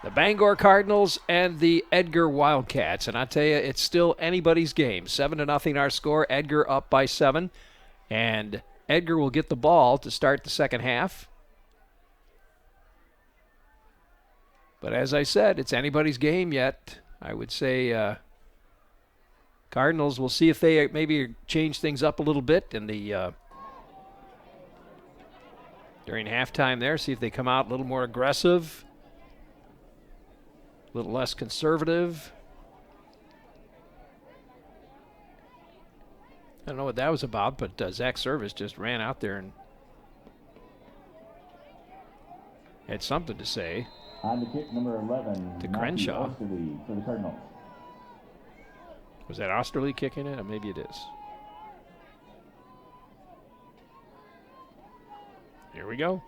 The Bangor Cardinals and the Edgar Wildcats. And I tell you, it's still anybody's game. 7-0 our score. Edgar up by 7. And Edgar will get the ball to start the second half. But as I said, it's anybody's game yet. I would say Cardinals, we'll see if they maybe change things up a little bit in the during halftime there. See if they come out a little more aggressive, a little less conservative. I don't know what that was about, but Zach Service just ran out there and had something to say. On the kick, number 11, to Crenshaw. For the Cardinals. Was that Osterley kicking it? Or maybe it is. Here we go.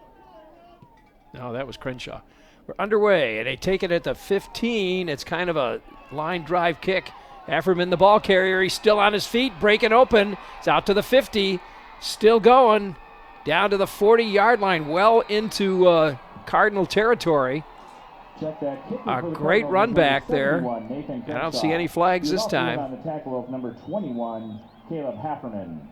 No, that was Crenshaw. We're underway, and they take it at the 15. It's kind of a line drive kick. Afferman, the ball carrier, he's still on his feet, breaking open. It's out to the 50, still going, down to the 40-yard line, well into Cardinal territory. A great run back there. I don't see any flags this time. On the tackle of number 21, Caleb Hafferman.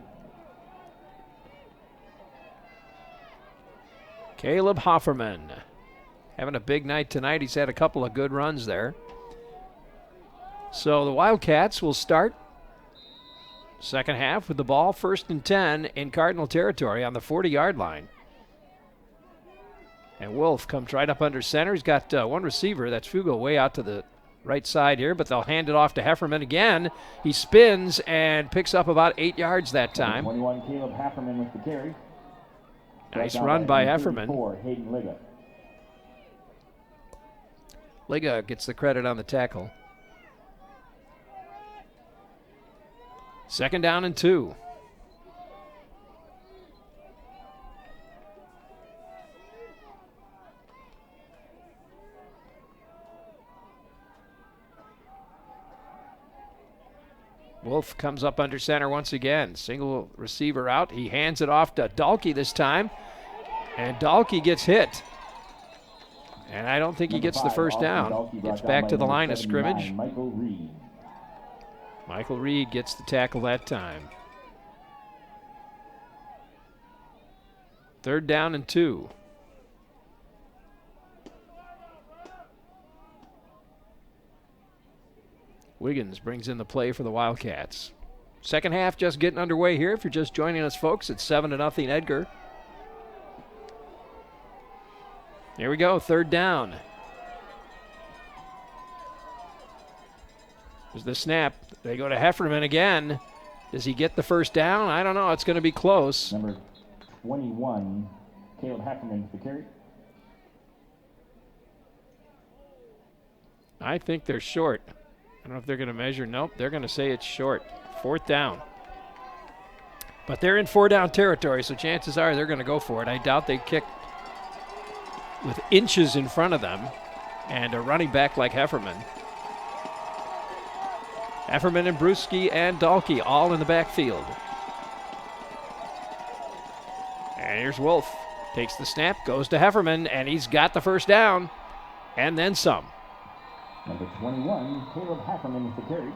Caleb Hofferman having a big night tonight. He's had a couple of good runs there. So the Wildcats will start second half with the ball 1st and 10 in Cardinal territory on the 40-yard line. And Wolf comes right up under center. He's got one receiver. That's Fugo way out to the right side here, but they'll hand it off to Hefferman again. He spins and picks up about 8 yards that time. 21, Caleb Hafferman with the carry. Nice run by Hefferman. Hayden Liga. Liga gets the credit on the tackle. 2nd down and 2. Wolf comes up under center once again. Single receiver out. He hands it off to Dalkey this time. And Dalkey gets hit. And I don't think he gets the first down. Gets back to the line of scrimmage. Michael Reed gets the tackle that time. 3rd down and 2. Wiggins brings in the play for the Wildcats. Second half just getting underway here. If you're just joining us, folks, it's 7-0 Edgar. Here we go, 3rd down. There's the snap. They go to Hefferman again. Does he get the first down? I don't know. It's going to be close. Number 21, Caleb Hefferman with the carry. I think they're short. I don't know if they're going to measure. Nope, they're going to say it's short. 4th down. But they're in 4-down territory, so chances are they're going to go for it. I doubt they kick with inches in front of them and a running back like Hefferman. Hefferman and Brewski and Dalkey all in the backfield. And here's Wolf. Takes the snap, goes to Hefferman, and he's got the first down and then some. Number 21, Caleb Hefferman with the carry.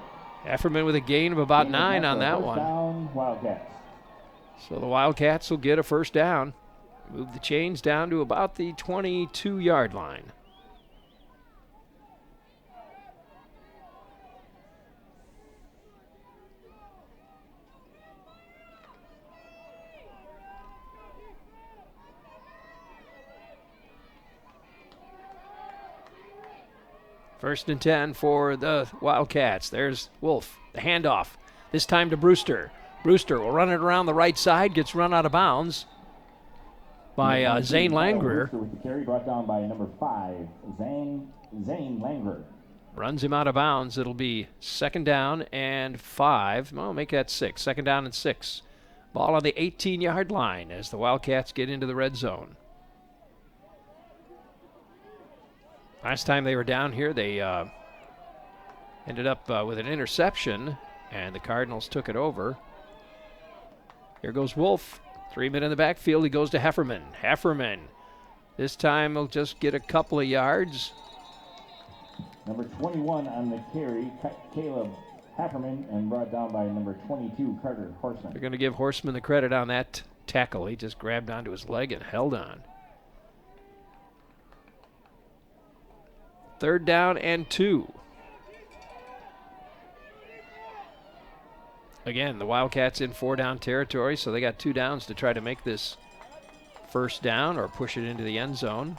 Hefferman with a gain of about 9 on that one. Down, Wildcats. So the Wildcats will get a first down. Move the chains down to about the 22-yard line. First and 10 for the Wildcats. There's Wolf, the handoff. This time to Brewster. Brewster will run it around the right side, gets run out of bounds by Zane Langrer. With the carry brought down by number 5, Zane Langrer. Runs him out of bounds. It'll be 2nd down and 5. Well, make that 6. 2nd down and 6. Ball on the 18-yard line as the Wildcats get into the red zone. Last time they were down here, they ended up with an interception, and the Cardinals took it over. Here goes Wolf. 3 men in the backfield. He goes to Hefferman. Hefferman. This time he'll just get a couple of yards. Number 21 on the carry, Caleb Hefferman, and brought down by number 22, Carter Horseman. They're going to give Horseman the credit on that tackle. He just grabbed onto his leg and held on. 3rd down and 2. Again, the Wildcats in 4-down territory, so they got 2 downs to try to make this 1st down or push it into the end zone.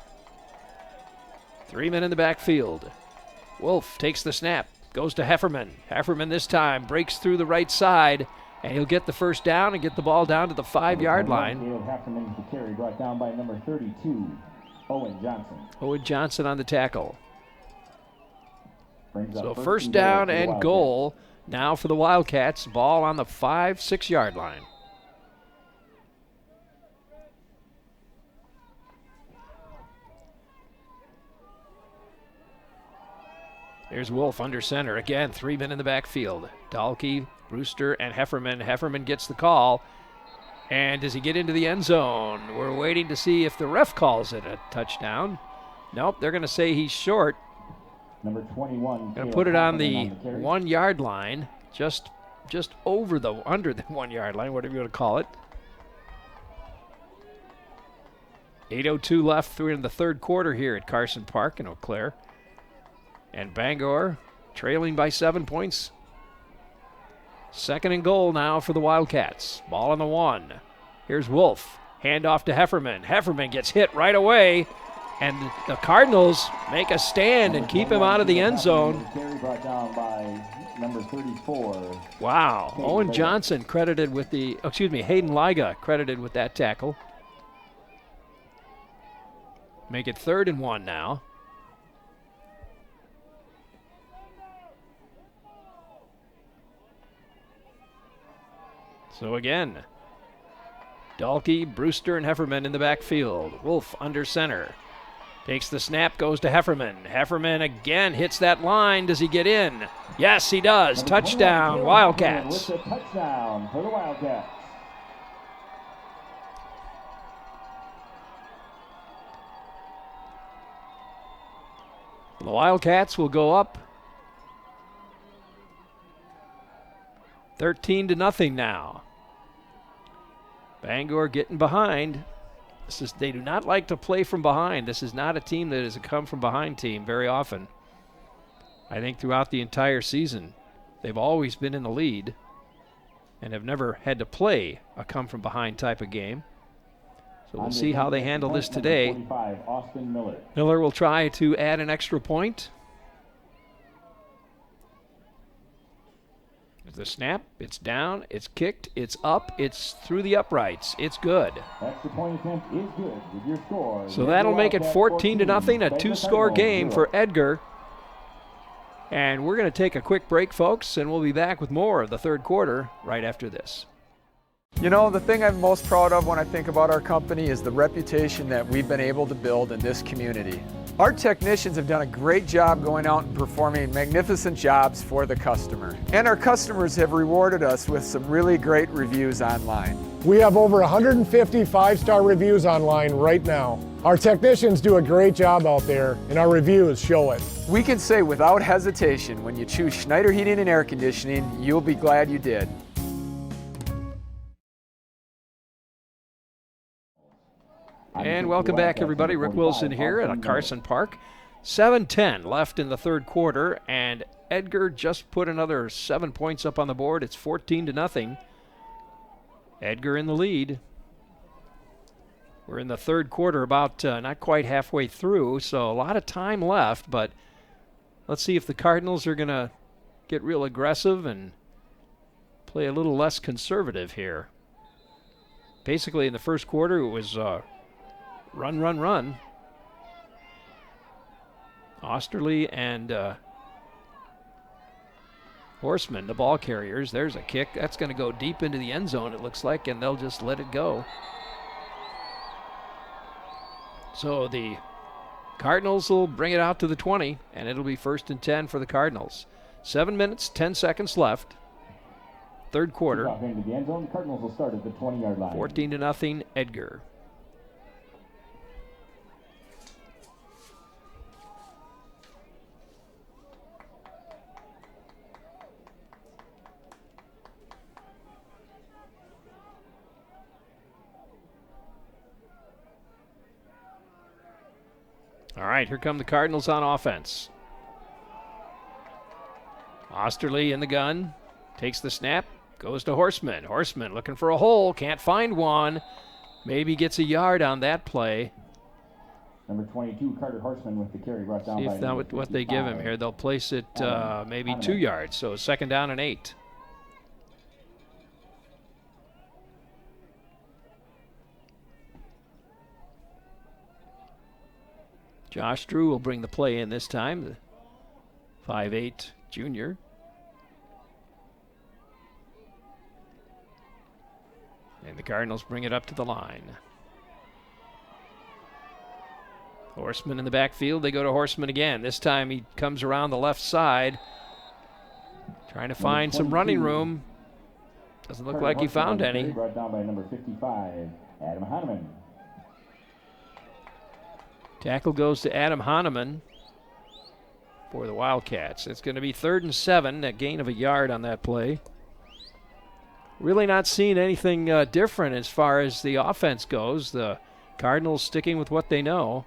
3 men in the backfield. Wolf takes the snap, goes to Hefferman. Hefferman this time breaks through the right side, and he'll get the 1st down and get the ball down to the 5-yard line. Hefferman the carry, brought down by number 32, Owen Johnson. Owen Johnson on the tackle. Brings So up 1st down and goal now for the Wildcats. Ball on the 5-6-yard line. There's Wolf under center. Again, 3 men in the backfield. Dahlke, Brewster, and Hefferman. Hefferman gets the call. And does he get into the end zone? We're waiting to see if the ref calls it a touchdown. Nope, they're going to say he's short. Number 21. Going to put it on the 1-yard line, just under the 1-yard line, whatever you want to call it. 8:02 left through in the 3rd quarter here at Carson Park in Eau Claire. And Bangor trailing by 7 points. 2nd and goal now for the Wildcats. Ball on the 1. Here's Wolf. Hand off to Hefferman. Hefferman gets hit right away. And the Cardinals make a stand and keep him out of the end zone. Brought down by number 34. Wow. Owen Johnson credited with the, Hayden Liga credited with that tackle. Make it 3rd and 1 now. So again, Dahlke, Brewster, and Hefferman in the backfield. Wolf under center. Takes the snap, goes to Hefferman. Hefferman again hits that line. Does he get in? Yes, he does. Touchdown, Wildcats. With the touchdown for the Wildcats. The Wildcats will go up 13-0 now. Bangor getting behind. They do not like to play from behind. This is not a team that is a come-from-behind team very often. I think throughout the entire season, they've always been in the lead and have never had to play a come-from-behind type of game. So we'll see how they handle this today. Austin Miller. Miller will try to add an extra point. The snap, it's down, it's kicked, it's up, it's through the uprights. It's good. Extra point attempt is good with your score. So that'll make it 14-0, a 2-score game for Edgar. And we're going to take a quick break, folks, and we'll be back with more of the 3rd quarter right after this. You know, the thing I'm most proud of when I think about our company is the reputation that we've been able to build in this community. Our technicians have done a great job going out and performing magnificent jobs for the customer. And our customers have rewarded us with some really great reviews online. We have over 150 5-star reviews online right now. Our technicians do a great job out there, and our reviews show it. We can say without hesitation, when you choose Schneider Heating and Air Conditioning, you'll be glad you did. And welcome back, everybody. Rick Wilson here at Carson Park. 7:10 left in the 3rd quarter, and Edgar just put another 7 points up on the board. It's 14-0. Edgar in the lead. We're in the 3rd quarter, about not quite halfway through, so a lot of time left, but let's see if the Cardinals are going to get real aggressive and play a little less conservative here. Basically, in the 1st quarter, it was run, run, run. Osterley and Horseman, the ball carriers. There's a kick. That's going to go deep into the end zone, it looks like, and they'll just let it go. So the Cardinals will bring it out to the 20, and it'll be 1st and 10 for the Cardinals. 7 minutes, 10 seconds left. third quarter. Kickoff into the end zone. Cardinals will start at the 20-yard line. 14-0 Edgar. All right, here come the Cardinals on offense. Osterley in the gun, takes the snap, goes to Horseman. Horseman looking for a hole, can't find one. Maybe gets a yard on that play. Number 22, Carter Horseman with the carry brought down See by if that what they give him here. They'll place it maybe 2 yards, so 2nd down and 8. Josh Drew will bring the play in this time, the 5'8" junior. And the Cardinals bring it up to the line. Horseman in the backfield. They go to Horseman again. This time he comes around the left side, trying to find some running room. Doesn't look like he found any. Brought down by number 55, Adam Hahnemann. Tackle goes to Adam Hahnemann for the Wildcats. It's going to be 3rd and 7, a gain of a yard on that play. Really not seeing anything different as far as the offense goes. The Cardinals sticking with what they know.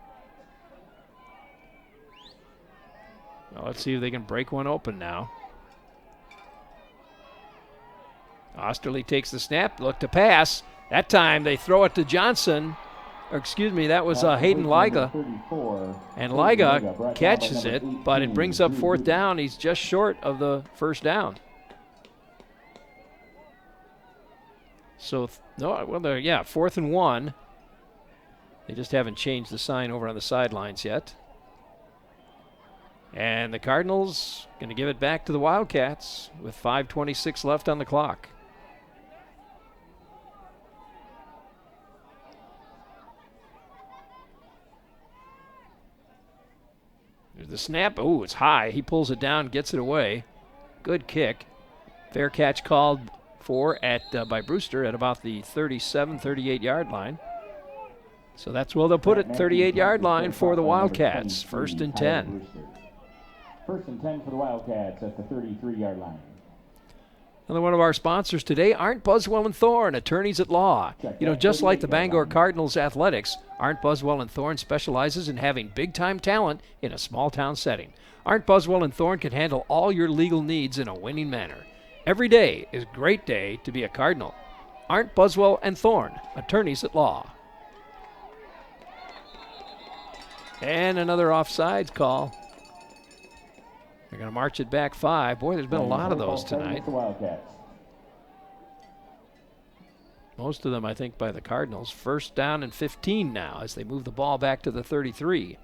Well, let's see if they can break one open now. Osterley takes the snap, look to pass. That time they throw it to Johnson. Or excuse me, that was Hayden Liga. And Liga catches it, but it brings up 4th down. He's just short of the 1st down. So, 4th and 1. They just haven't changed the sign over on the sidelines yet. And the Cardinals going to give it back to the Wildcats with 5:26 left on the clock. There's the snap. Oh, it's high. He pulls it down, gets it away. Good kick. Fair catch called for by Brewster at about the 37, 38-yard line. So that's where they'll put it, 38-yard line for the Wildcats. 1st and 10. 1st and 10 for the Wildcats at the 33-yard line. Another one of our sponsors today, Arndt Buswell and Thorne, attorneys at law. You know, just like the Bangor Cardinals athletics, Arndt Buswell and Thorne specializes in having big-time talent in a small-town setting. Arndt Buswell and Thorne can handle all your legal needs in a winning manner. Every day is a great day to be a Cardinal. Arndt Buswell and Thorne, attorneys at law. And another offsides call. They're going to march it back 5. Boy, there's been a lot of those tonight. Most of them, I think, by the Cardinals. 1st down and 15 now as they move the ball back to the 33.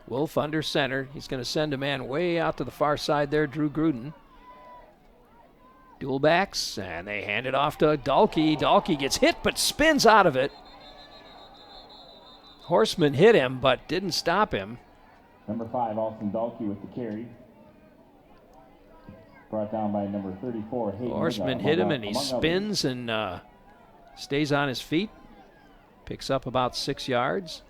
Wolf under center. He's going to send a man way out to the far side there, Drew Gruden. Dual backs, and they hand it off to Dahlke. Dahlke gets hit, but spins out of it. Horseman hit him, but didn't stop him. Number 5, Austin Dahlke with the carry. Brought down by number 34, Hayden. Horseman hit him, and he spins and stays on his feet. Picks up about 6 yards.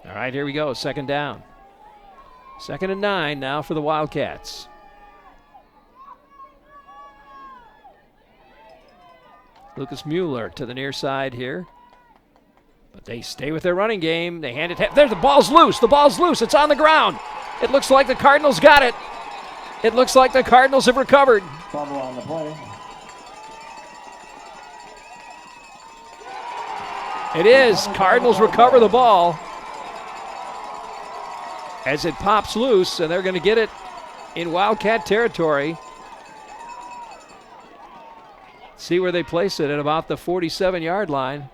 All right, here we go, 2nd down. 2nd and 9 now for the Wildcats. Lucas Mueller to the near side here. But they stay with their running game. They hand it. There, the ball's loose. The ball's loose. It's on the ground. It looks like the Cardinals got it. It looks like the Cardinals have recovered. Fumble on the play. It is. Cardinals recover the ball as it pops loose, and they're going to get it in Wildcat territory. See where they place it at about the 47-yard line.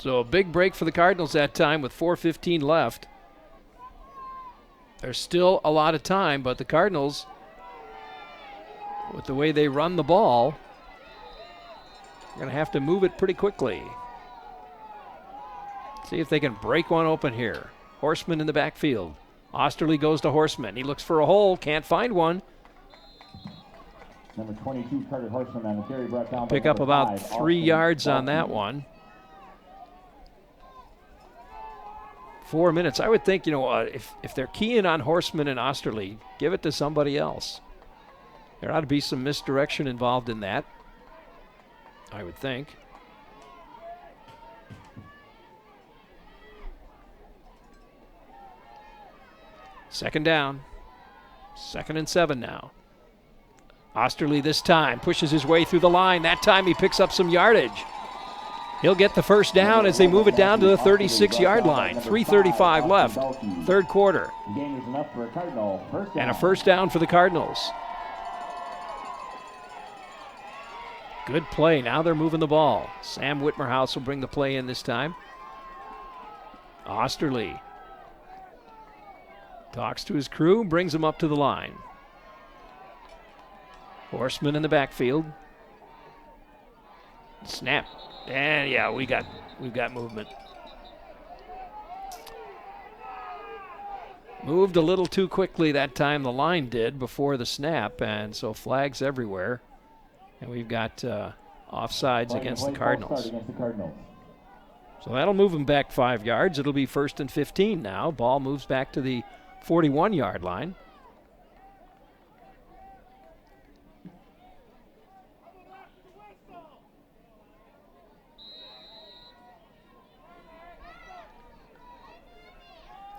So a big break for the Cardinals that time with 4:15 left. There's still a lot of time, but the Cardinals, with the way they run the ball, are going to have to move it pretty quickly. See if they can break one open here. Horseman in the backfield. Osterley goes to Horseman. He looks for a hole, can't find one. Number 22, Carter Horseman on the carry, brought down. Pick up about 3 yards on that one. 4 minutes. I would think, if they're keying on Horseman and Osterley, give it to somebody else. There ought to be some misdirection involved in that, I would think. Second down. 2nd and 7 now. Osterley this time pushes his way through the line. That time he picks up some yardage. He'll get the first down as they move it down to the 36-yard line. 3:35 left, third quarter. And a first down for the Cardinals. Good play. Now they're moving the ball. Sam Whitmerhouse will bring the play in this time. Osterley talks to his crew, brings him up to the line. Horseman in the backfield. Snap. And yeah, we've got movement. Moved a little too quickly that time, the line did, before the snap, and so flags everywhere. And we've got offsides against the Cardinals. So that'll move them back 5 yards. It'll be 1st and 15 now. Ball moves back to the 41-yard line.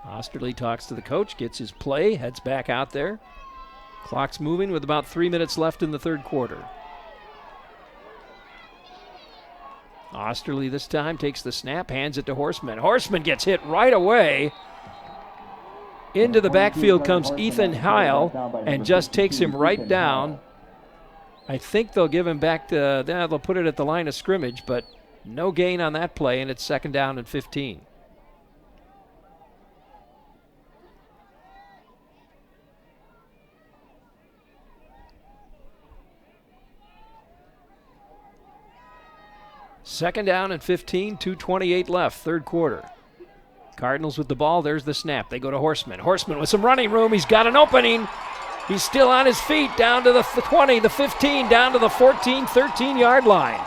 Osterley talks to the coach, gets his play, heads back out there. Clock's moving with about 3 minutes left in the third quarter. Osterley this time takes the snap, hands it to Horseman. Horseman gets hit right away. Into the backfield comes Ethan Heil and just takes him right down. I think they'll give him back to, they'll put it at the line of scrimmage, but no gain on that play, and it's 2nd down and 15. Second down and 15, 2:28 left, third quarter. Cardinals with the ball. There's the snap. They go to Horseman. Horseman with some running room. He's got an opening. He's still on his feet down to the 20, the 15, down to the 14, 13-yard line.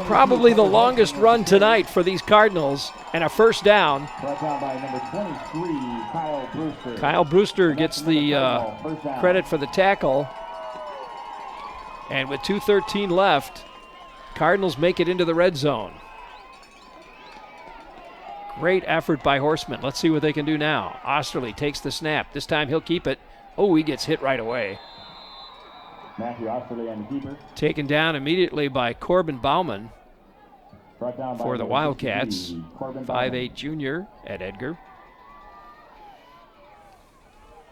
Probably the longest run tonight for these Cardinals, and a first down. Brought down by number 23, Kyle Brewster. Kyle Brewster gets the credit for the tackle. And with 2:13 left, Cardinals make it into the red zone. Great effort by Horseman. Let's see what they can do now. Osterley takes the snap. This time he'll keep it. Oh, he gets hit right away. Matthew Osterley on the keeper. Taken down immediately by Corbin Bauman for the Wildcats. 5'8" junior at Edgar.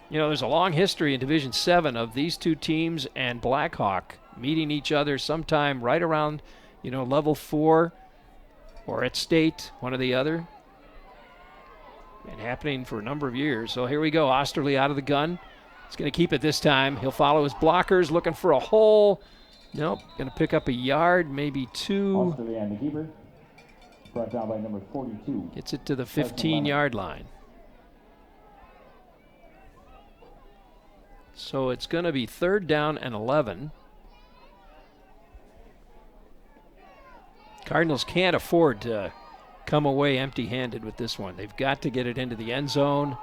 You know, there's a long history in Division 7 of these two teams and Blackhawk meeting each other sometime right around, level 4 or at state, one or the other. And happening for a number of years. So here we go. Osterley out of the gun. He's going to keep it this time. He'll follow his blockers, looking for a hole. Nope. Going to pick up a yard, maybe 2. Osterley on the keeper. Brought down by number 42. Gets it to the 15-yard line. So it's going to be 3rd down and 11. Cardinals can't afford to come away empty-handed with this one. They've got to get it into the end zone,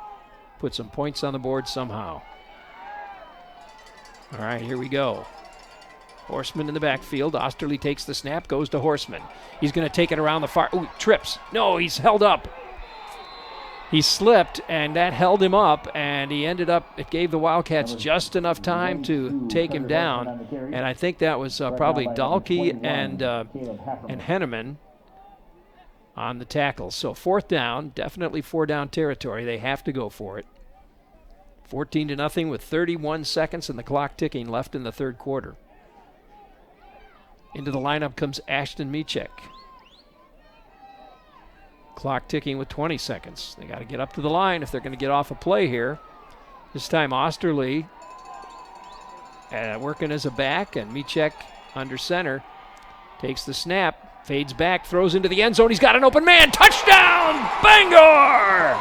put some points on the board somehow. All right, here we go. Horseman in the backfield. Osterley takes the snap, goes to Horseman. He's going to take it around the far. Ooh, trips. No, he's held up. He slipped, and that held him up, and he ended up, it gave the Wildcats just enough time to take him down. And I think that was probably Dahlke and Henneman on the tackles. So 4th down, definitely 4-down territory. They have to go for it. 14-0 with 31 seconds and the clock ticking left in the third quarter. Into the lineup comes Ashton Michek. Clock ticking with 20 seconds. They got to get up to the line if they're going to get off a play here. This time Osterley working as a back, and Michek under center. Takes the snap, fades back, throws into the end zone. He's got an open man. Touchdown, Bangor!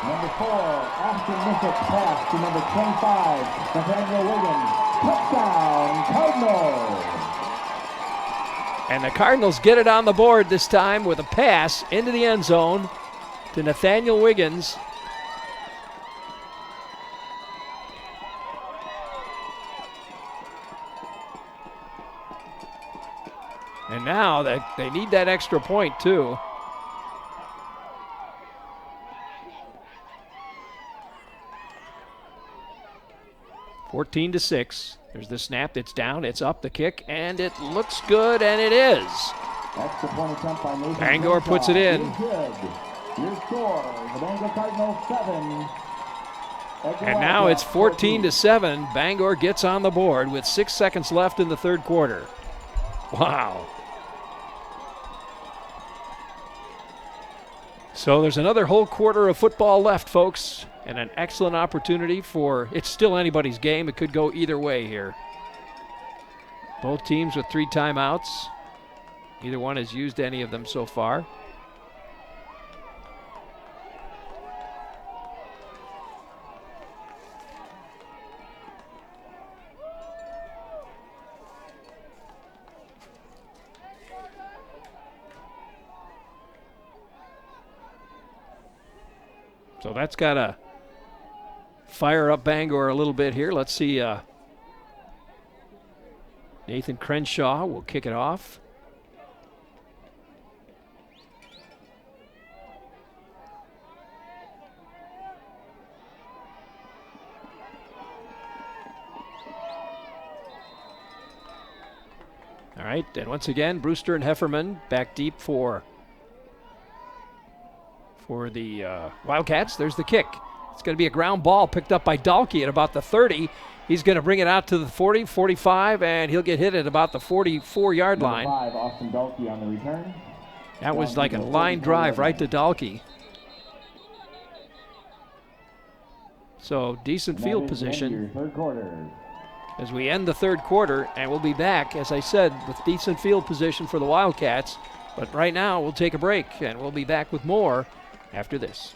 Number 4, Ashton Missick pass to number 25, Nathaniel Wiggins. Touchdown, Cardinals! And the Cardinals get it on the board this time with a pass into the end zone to Nathaniel Wiggins. And now they need that extra point too. (14-6). There's the snap. It's down. It's up. The kick, and it looks good, and it is. That's the point attempt by Nathan Bangor puts it in. Good. Your score: the Bangor Cardinals 7. And now it's 14-7. Bangor gets on the board with 6 seconds left in the third quarter. Wow. So there's another whole quarter of football left, folks, and an excellent opportunity it's still anybody's game. It could go either way here. Both teams with 3 timeouts. Neither one has used any of them so far. So that's got to fire up Bangor a little bit here. Let's see. Nathan Crenshaw will kick it off. All right, and once again, Brewster and Hefferman back deep for the Wildcats. There's the kick. It's going to be a ground ball picked up by Dalkey at about the 30. He's going to bring it out to the 40, 45, and he'll get hit at about the 44-yard line. Number 5, Austin Dalkey on the return. That was like a line drive right to Dalkey. So decent field position Third quarter. as we end the third quarter, and we'll be back, as I said, with decent field position for the Wildcats. But right now, we'll take a break, and we'll be back with more after this.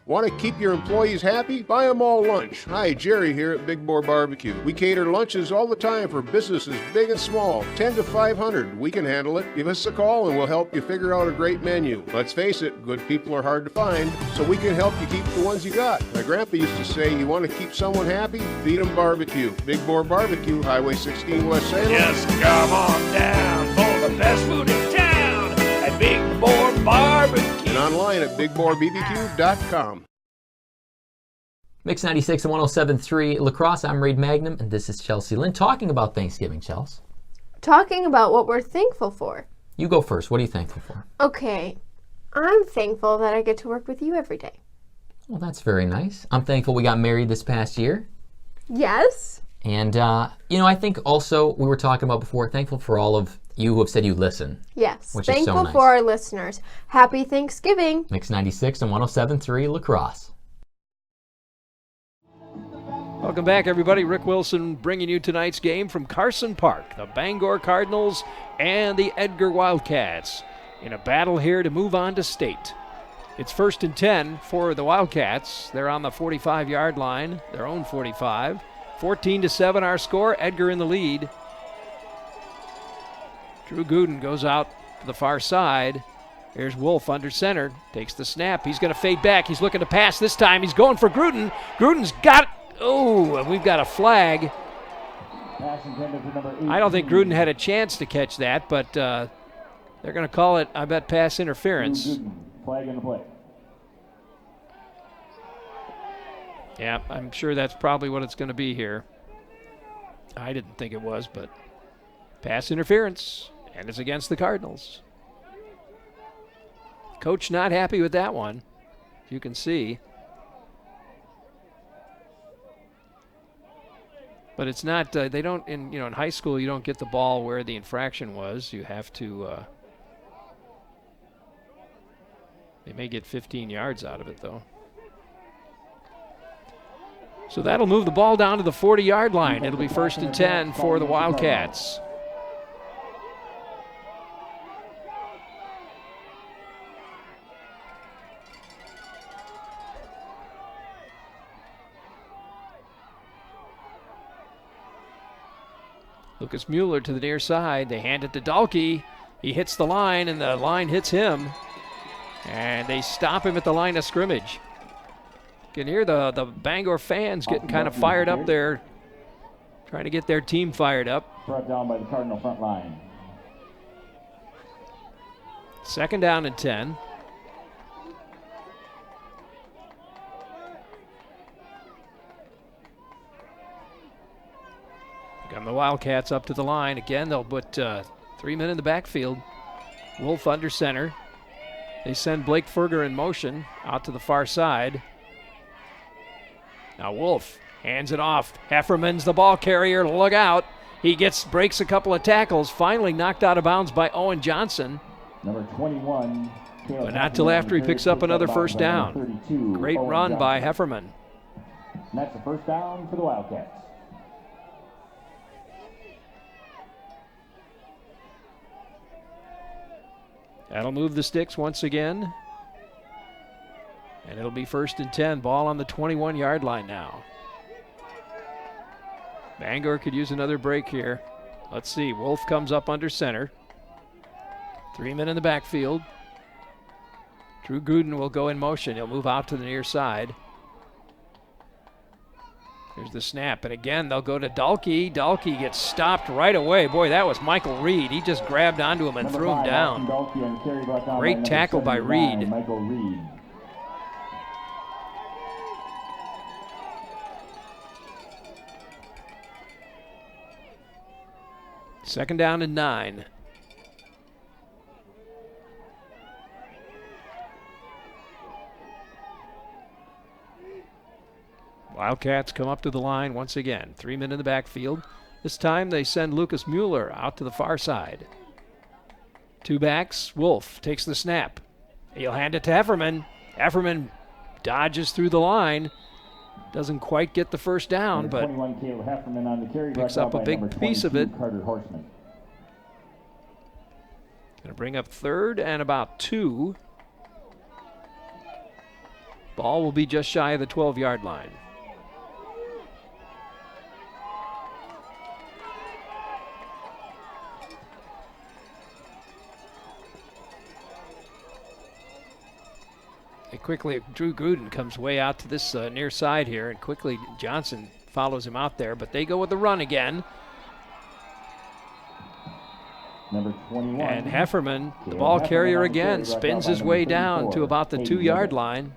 Want to keep your employees happy? Buy them all lunch. Hi, Jerry here at Big Boar Barbecue. We cater lunches all the time for businesses big and small, 10 to 500. We can handle it. Give us a call and we'll help you figure out a great menu. Let's face it, good people are hard to find, so we can help you keep the ones you got. My grandpa used to say, you want to keep someone happy? Feed them barbecue. Big Boar Barbecue, Highway 16 West Salem. Just come on down for the best food in town at Big Boar Barbecue. And online at BigBoarBBQ.com. Mix 96 and 107.3 Lacrosse. I'm Reed Magnum, and this is Chelsea Lynn talking about Thanksgiving, Chelsea. Talking about what we're thankful for. You go first. What are you thankful for? Okay, I'm thankful that I get to work with you every day. Well, that's very nice. I'm thankful we got married this past year. Yes. And, I think also we were talking about before, thankful for all of you who have said you listen. Yes. Which thankful is so nice. for our listeners. Happy Thanksgiving. Mix 96 and 107.3 Lacrosse. Welcome back, everybody. Rick Wilson bringing you tonight's game from Carson Park. The Bangor Cardinals and the Edgar Wildcats in a battle here to move on to state. It's 1st and 10 for the Wildcats. They're on the 45-yard line, their own 45. 14-7 our score. Edgar in the lead. Drew Gooden goes out to the far side. Here's Wolf under center. Takes the snap. He's going to fade back. He's looking to pass this time. He's going for Gruden. Gruden's got it. Oh, and we've got a flag. I don't think Gruden had a chance to catch that, but they're going to call it, I bet, pass interference. Flag in the play. Yeah, I'm sure that's probably what it's going to be here. I didn't think it was, but pass interference, and it's against the Cardinals. Coach not happy with that one, as you can see. But it's not, they don't, in high school, you don't get the ball where the infraction was. You have to They may get 15 yards out of it, though. So that'll move the ball down to the 40-yard line. It'll be 1st and 10 for the Wildcats. Lucas Mueller to the near side. They hand it to Dalkey. He hits the line, and the line hits him. And they stop him at the line of scrimmage. You can hear the Bangor fans getting kind of fired up there, trying to get their team fired up. Brought down by the Cardinal front line. 2nd down and 10. Got the Wildcats up to the line. Again, they'll put 3 men in the backfield. Wolf under center. They send Blake Ferger in motion out to the far side. Now Wolf hands it off. Hefferman's the ball carrier. Look out. He breaks a couple of tackles. Finally knocked out of bounds by Owen Johnson. Number 21. But not till after he picks up another 1st down. Great run by Hefferman. And that's the 1st down for the Wildcats. That'll move the sticks once again. And it'll be 1st and 10. Ball on the 21-yard line now. Bangor could use another break here. Let's see. Wolf comes up under center. 3 men in the backfield. Drew Gruden will go in motion. He'll move out to the near side. There's the snap. And again, they'll go to Dalkey. Dalkey gets stopped right away. Boy, that was Michael Reed. He just grabbed onto him and threw him down. Great tackle by Reed. Michael Reed. Second down and 9. Wildcats come up to the line once again. 3 men in the backfield. This time they send Lucas Mueller out to the far side. 2 backs. Wolf takes the snap. He'll hand it to Hefferman. Hefferman dodges through the line. Doesn't quite get the 1st down, but picks up a big piece of it. Going to bring up 3rd and about 2. Ball will be just shy of the 12-yard line. Quickly, Drew Gruden comes way out to this near side here, and quickly Johnson follows him out there, but they go with the run again. Number 21. And Hefferman, the ball carrier again, spins his way down to about the 2-yard line.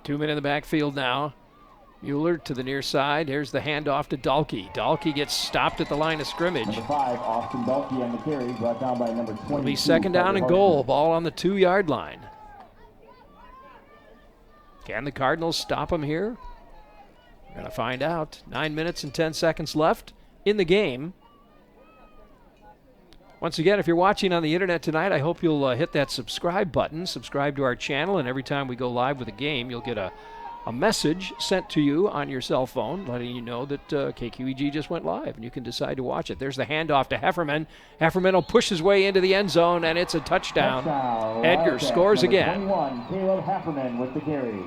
Two men in the backfield now. Mueller to the near side. Here's the handoff to Dalkey. Dalkey gets stopped at the line of scrimmage. Number 5, Austin Dalkey on the carry, brought down by number 20. It'll be 2nd down and goal. Ball on the 2-yard line. Can the Cardinals stop him here? We're going to find out. 9 minutes and 10 seconds left in the game. Once again, if you're watching on the internet tonight, I hope you'll hit that subscribe button. Subscribe to our channel, and every time we go live with a game, you'll get a message sent to you on your cell phone letting you know that KQEG just went live, and you can decide to watch it. There's the handoff to Hefferman. Hefferman will push his way into the end zone, and it's a touchdown. Edgar scores again. 21, Caleb Hefferman with the carry.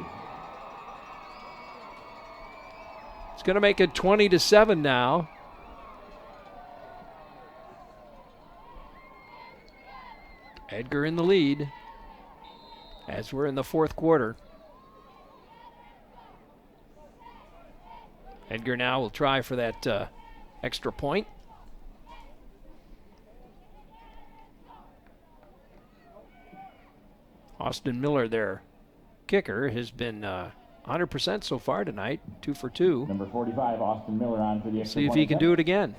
It's going to make it 20-7 now. Edgar in the lead as we're in the 4th quarter. Edgar now will try for that extra point. Austin Miller, their kicker, has been 100% so far tonight, 2 for 2. Number 45, Austin Miller on for the extra See if point he can attempt. do it again.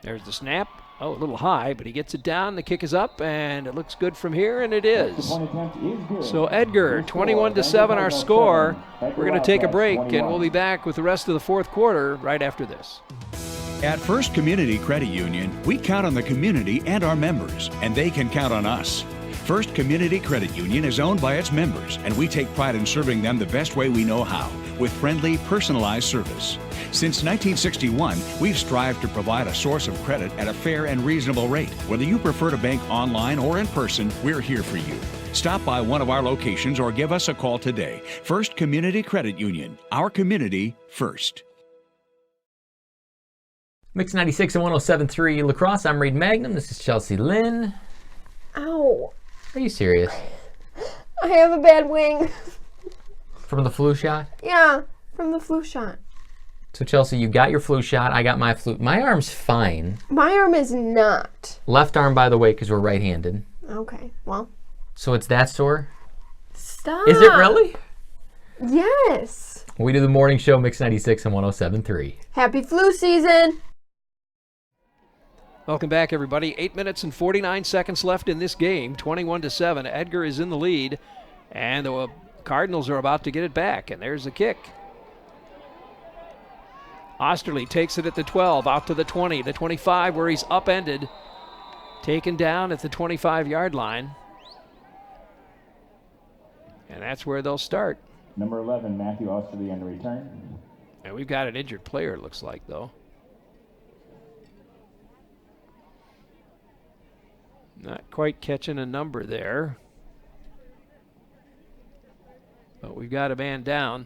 There's the snap. Oh, a little high, but he gets it down. The kick is up, and it looks good from here, and it is. So Edgar, 21-7 our score. We're going to take a break, and we'll be back with the rest of the fourth quarter right after this. At First Community Credit Union, we count on the community and our members, and they can count on us. First Community Credit Union is owned by its members, and we take pride in serving them the best way we know how, with friendly, personalized service. Since 1961, we've strived to provide a source of credit at a fair and reasonable rate. Whether you prefer to bank online or in person, we're here for you. Stop by one of our locations or give us a call today. First Community Credit Union, our community first. Mix 96 and 107.3 Lacrosse. I'm Reed Magnum. This is Chelsea Lynn. Ow. Are you serious? I have a bad wing. From the flu shot? Yeah, from the flu shot. So Chelsea, you got your flu shot. I got my flu. My arm's fine. My arm is not. Left arm, by the way, because we're right-handed. Okay, well. So it's that sore? Stop. Is it really? Yes. We do the morning show, Mix 96 and 107.3. Happy flu season. Welcome back, everybody. 8 minutes and 49 seconds left in this game. 21-7. Edgar is in the lead, and the Cardinals are about to get it back, and there's the kick. Osterley takes it at the 12, out to the 20, the 25, where he's upended. Taken down at the 25-yard line. And that's where they'll start. Number 11, Matthew Osterley on the return. And we've got an injured player, it looks like, though. Not quite catching a number there. But we've got a man down.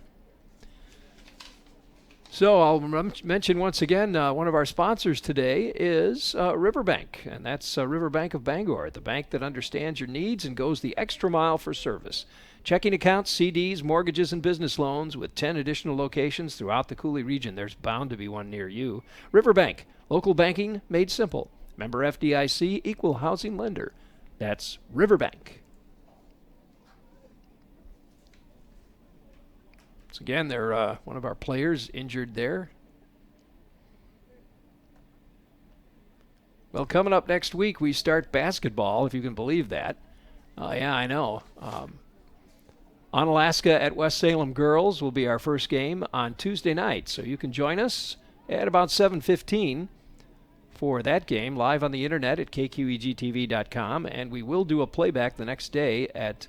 So I'll mention once again, one of our sponsors today is Riverbank, and that's Riverbank of Bangor, the bank that understands your needs and goes the extra mile for service. Checking accounts, CDs, mortgages, and business loans with 10 additional locations throughout the Cooley region. There's bound to be one near you. Riverbank, local banking made simple. Member FDIC, equal housing lender. That's Riverbank. So again, they're one of our players injured there. Well, coming up next week, we start basketball, if you can believe that. Yeah, I know. Onalaska at West Salem Girls will be our first game on Tuesday night. So you can join us at about 7:15 for that game, live on the internet at kqegtv.com. And we will do a playback the next day at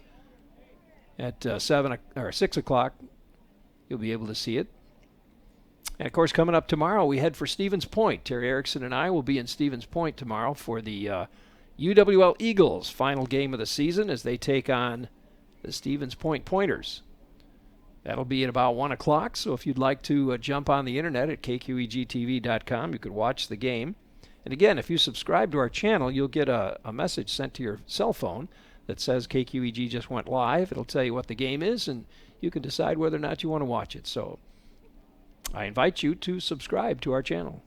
6 o'clock. You'll be able to see it. And, of course, coming up tomorrow, we head for Stevens Point. Terry Erickson and I will be in Stevens Point tomorrow for the UWL Eagles' final game of the season as they take on the Stevens Point Pointers. That'll be at about 1 o'clock, so if you'd like to jump on the internet at kqegtv.com, you could watch the game. And, again, if you subscribe to our channel, you'll get a message sent to your cell phone that says KQEG just went live. It'll tell you what the game is, and you can decide whether or not you want to watch it. So I invite you to subscribe to our channel.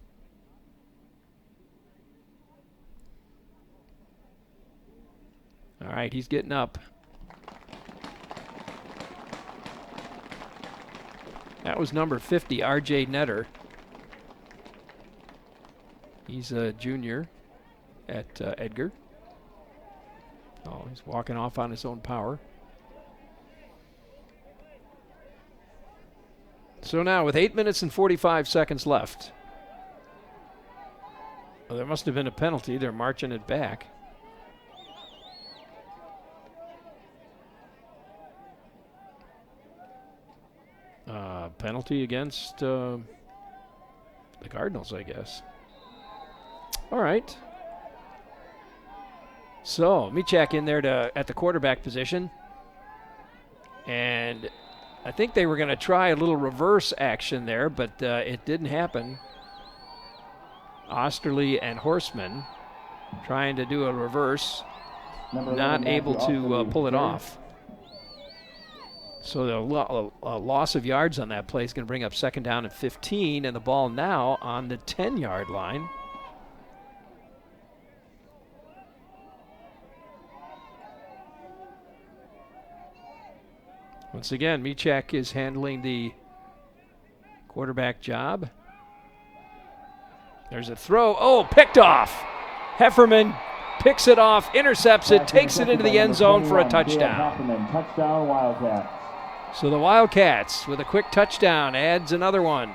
All right, he's getting up. That was number 50, R.J. Netter. He's a junior at Edgar. Oh, he's walking off on his own power. So now, with 8 minutes and 45 seconds left. Well, there must have been a penalty. They're marching it back. Penalty against the Cardinals, I guess. All right. So, Michak in there at the quarterback position. And I think they were going to try a little reverse action there, but it didn't happen. Osterley and Horseman trying to do a reverse, not able to pull it off. So the loss of yards on that play is going to bring up 2nd down and 15, and the ball now on the 10-yard line. Once again, Michak is handling the quarterback job. There's a throw. Oh, picked off. Hefferman picks it off, intercepts it, takes it into the end zone for a touchdown. Touchdown, Wildcats. So the Wildcats, with a quick touchdown, adds another one.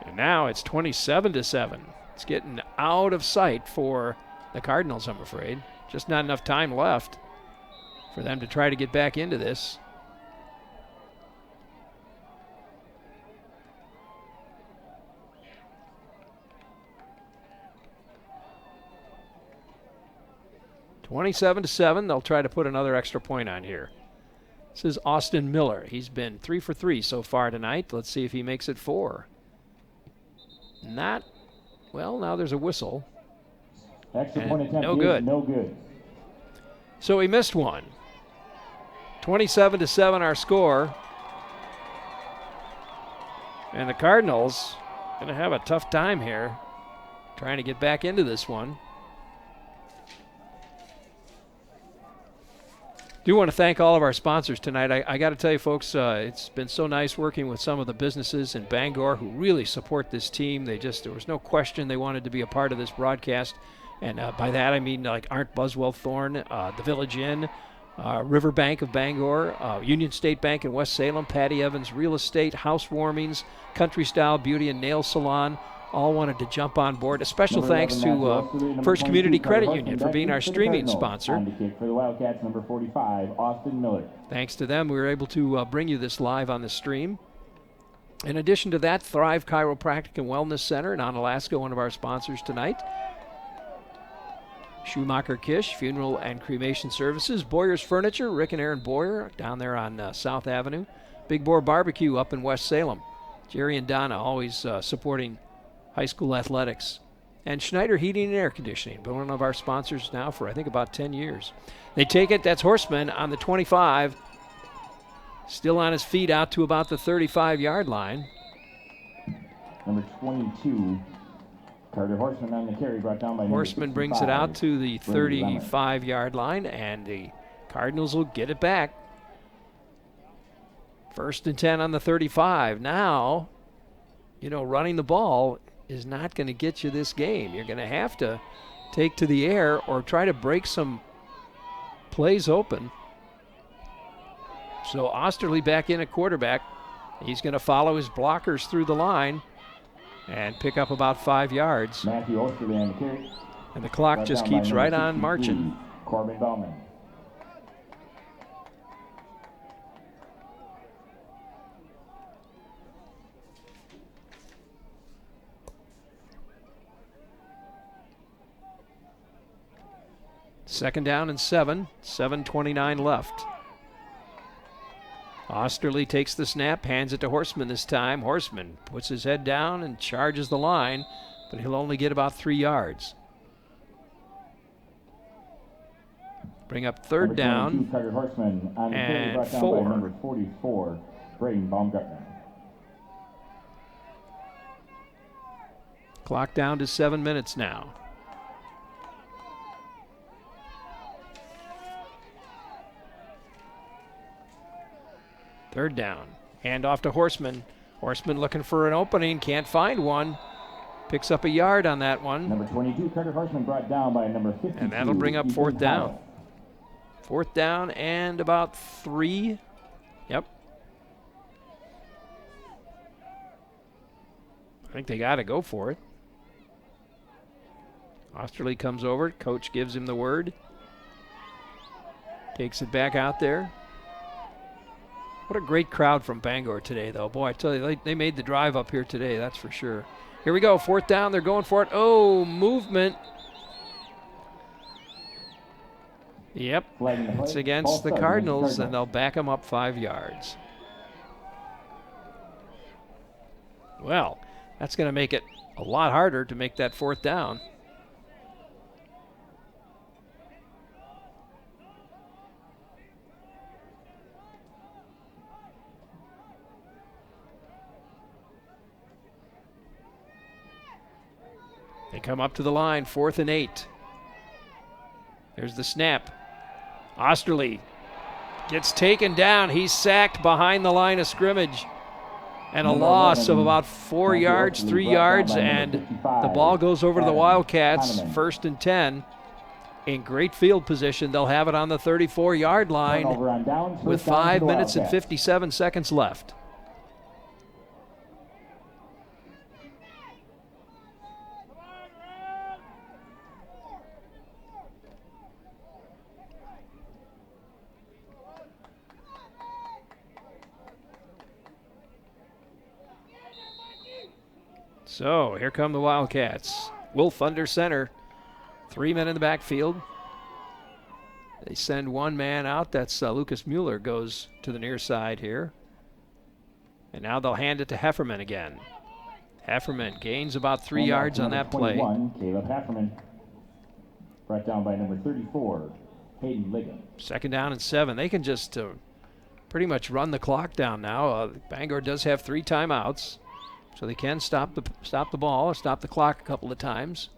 And now it's 27-7. It's getting out of sight for the Cardinals, I'm afraid. Just not enough time left for them to try to get back into this. (27-7). They'll try to put another extra point on here. This is Austin Miller. He's been 3 for 3 so far tonight. Let's see if he makes it 4. Not. Well, now there's a whistle. Extra point attempt no good. No good. So he missed one. 27-7 our score. And the Cardinals going to have a tough time here trying to get back into this one. Do want to thank all of our sponsors tonight. I got to tell you, folks, it's been so nice working with some of the businesses in Bangor who really support this team. There was no question they wanted to be a part of this broadcast. And by that I mean like Arndt Buswell Thorne, the Village Inn, Riverbank of Bangor, Union State Bank in West Salem, Patty Evans Real Estate, Housewarmings, Country Style Beauty and Nail Salon. All wanted to jump on board. A special thanks to First Community Credit Union for being our streaming sponsor. For the Wildcats, number 45, Austin Miller. Thanks to them, we were able to bring you this live on the stream. In addition to that, Thrive Chiropractic and Wellness Center in Onalaska, one of our sponsors tonight. Schumacher Kish, Funeral and Cremation Services. Boyer's Furniture, Rick and Aaron Boyer down there on South Avenue. Big Boar Barbecue up in West Salem. Jerry and Donna always supporting high school athletics. And Schneider Heating and Air Conditioning, been one of our sponsors now for I think about 10 years. They take it, that's Horseman on the 25. Still on his feet out to about the 35-yard line. Number 22, Carter Horseman on the carry, brought down by Horseman brings it out to the 35-yard line, and the Cardinals will get it back. 1st and 10 on the 35. Now, running the ball is not going to get you this game. You're going to have to take to the air or try to break some plays open. So Osterley back in at quarterback. He's going to follow his blockers through the line and pick up about 5 yards. Matthew Osterley on the carry. And the clock just keeps right on marching. Corbin Bauman. Second down and 7, 7:29 left. Osterley takes the snap, hands it to Horseman this time. Horseman puts his head down and charges the line, but he'll only get about 3 yards. Bring up third down Carter Horseman on the carry, brought down 4. by number 44, Braden Baumgartner. Clock down to 7 minutes now. Third down. Hand off to Horseman. Horseman looking for an opening. Can't find one. Picks up a yard on that one. Number 22, Carter Horseman, brought down by number 52. And that'll bring up fourth down. Fourth down and about 3. Yep. I think they got to go for it. Osterley comes over. Coach gives him the word. Takes it back out there. What a great crowd from Bangor today, though. Boy, I tell you, they made the drive up here today, that's for sure. Here we go, fourth down. They're going for it. Oh, movement. Yep, it's against the Cardinals, and they'll back them up 5 yards. Well, that's going to make it a lot harder to make that fourth down. They come up to the line, 4th and 8. There's the snap. Osterley gets taken down. He's sacked behind the line of scrimmage. And a loss of about 4 yards, 3 yards, and the ball goes over to the Wildcats, 1st and 10. In great field position, they'll have it on the 34-yard line with 5 minutes and 57 seconds left. So here come the Wildcats. Wolf under center. 3 men in the backfield. They send one man out. That's Lucas Mueller goes to the near side here. And now they'll hand it to Hefferman again. Hefferman gains about 3 yards on that play. Caleb Hefferman. Brought down by number 34, Hayden Liggum. 2nd down and 7. They can just pretty much run the clock down now. Bangor does have 3 timeouts. So they can stop the ball or stop the clock a couple of times.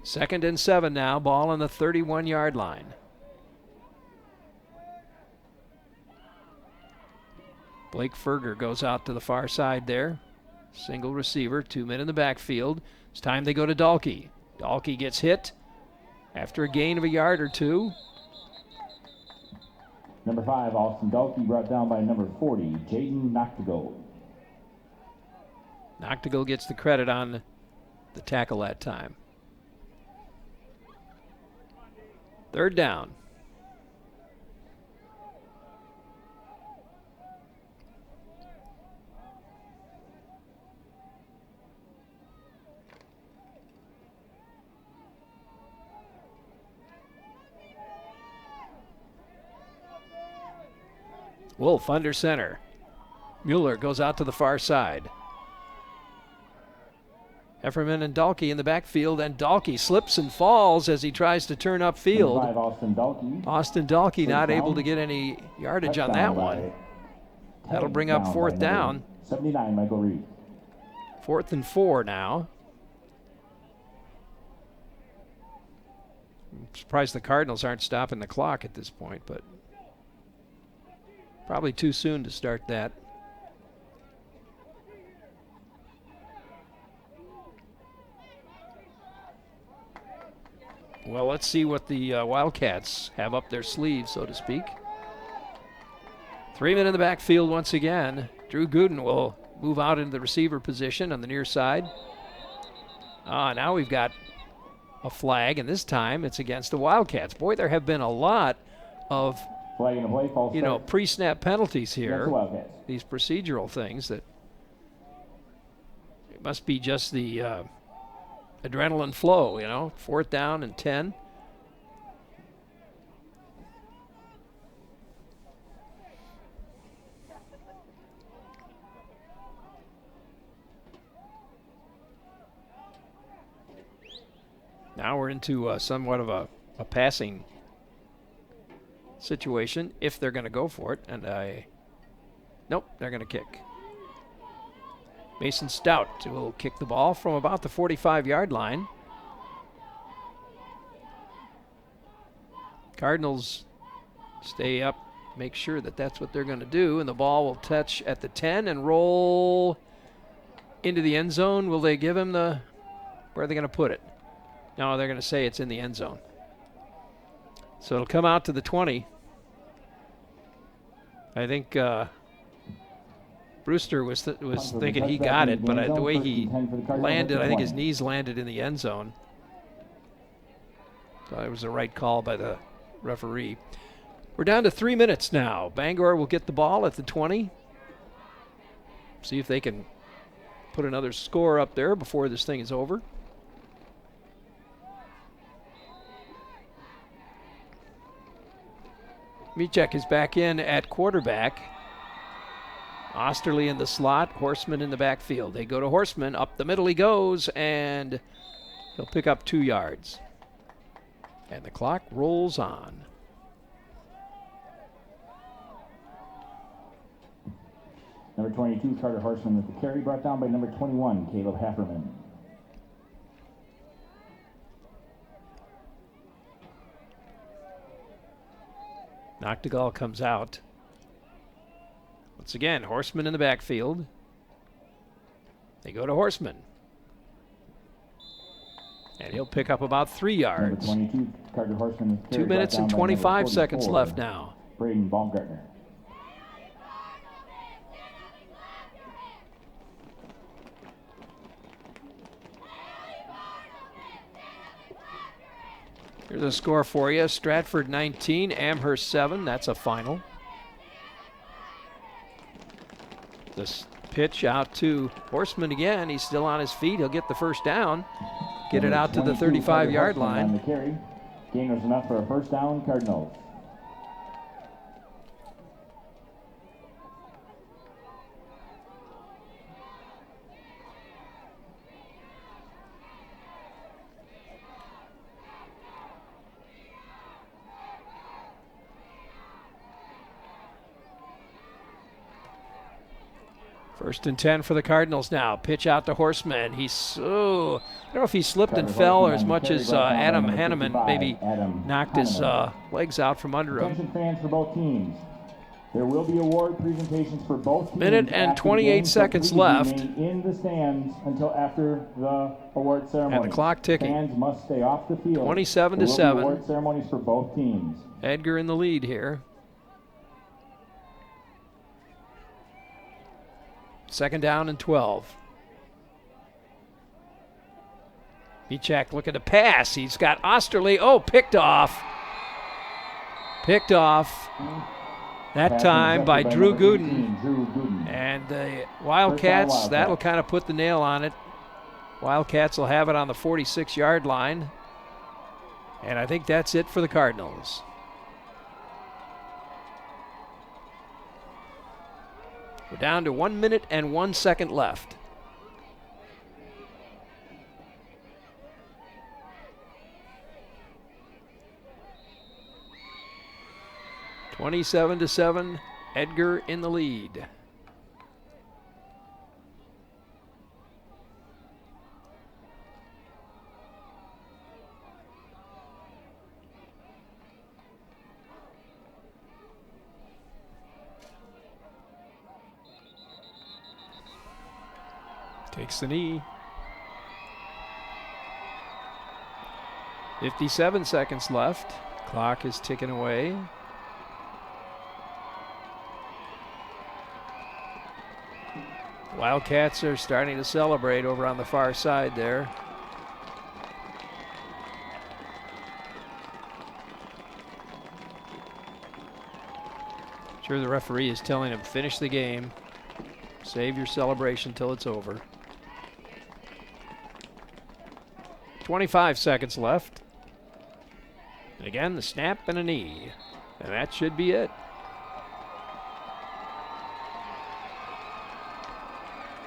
Second and 7 now, ball on the 31-yard line. Blake Ferger goes out to the far side there. Single receiver, 2 men in the backfield. It's time they go to Dahlke. Dahlke gets hit after a gain of a yard or 2. Number 5, Austin Dahlke, brought down by number 40, Jaden Noctigal. Noctigal gets the credit on the tackle that time. 3rd down. Wolf under center. Mueller goes out to the far side. Hefferman and Dahlke in the backfield, and Dahlke slips and falls as he tries to turn upfield. 5, Austin Dahlke not able to get any yardage on that one. That'll bring up 4th down. 79, Michael Reed. 4th and 4 now. I'm surprised the Cardinals aren't stopping the clock at this point, but probably too soon to start that. Well, let's see what the Wildcats have up their sleeves, so to speak. 3 men in the backfield once again. Drew Gooden will move out into the receiver position on the near side. Now we've got a flag, and this time it's against the Wildcats. Boy, there have been a lot of pre-snap penalties here. These procedural things that it must be just the adrenaline flow, 4th down and 10. Now we're into somewhat of a passing situation if they're going to go for it, and nope, they're going to kick. Mason Stout will kick the ball from about the 45-yard line. Cardinals stay up, make sure that that's what they're going to do, and the ball will touch at the 10 and roll into the end zone. Will they give him where are they going to put it? No, they're going to say it's in the end zone. So it'll come out to the 20. I think Brewster was thinking he got it, but the way he landed, I think his knees landed in the end zone. So it was the right call by the referee. We're down to 3 minutes now. Bangor will get the ball at the 20. See if they can put another score up there before this thing is over. Michek is back in at quarterback. Osterley in the slot, Horseman in the backfield. They go to Horseman, up the middle he goes, and he'll pick up 2 yards. And the clock rolls on. Number 22, Carter Horseman with the carry, brought down by number 21, Caleb Hafferman. Noctegal comes out. Once again, Horseman in the backfield. They go to Horseman. And he'll pick up about 3 yards. Number 22, Carter Horseman with the carry, 2 minutes and 25 seconds left now. Braden Baumgartner. Here's a score for you. Stratford 19, Amherst 7. That's a final. This pitch out to Horseman again. He's still on his feet. He'll get the first down. Get it out to the 35-yard line. On the carry. Gain was enough for a first down, Cardinals. First and 10 for the Cardinals now. Pitch out to Horseman. I don't know if he slipped and fell or as much as Adam Hanneman maybe knocked his legs out from under him. Attention fans for both teams. There will be award presentations for both teams. Minute and 28 seconds left. In the stands until after the award ceremony. And the clock ticking. Fans must stay off the field. 27-7. Award ceremonies for both teams. Edgar in the lead here. Second down and 12. Bichak looking to pass. He's got Osterley. Oh, picked off. Picked off. That time by Drew Gooden. And the Wildcats, that'll kind of put the nail on it. Wildcats will have it on the 46-yard line. And I think that's it for the Cardinals. We're down to 1 minute and 1 second left. (27-7), Edgar in the lead. Takes the knee. 57 seconds left. Clock is ticking away. Wildcats are starting to celebrate over on the far side there. Sure, the referee is telling him, finish the game. Save your celebration till it's over. 25 seconds left. And again, the snap and a knee. And that should be it.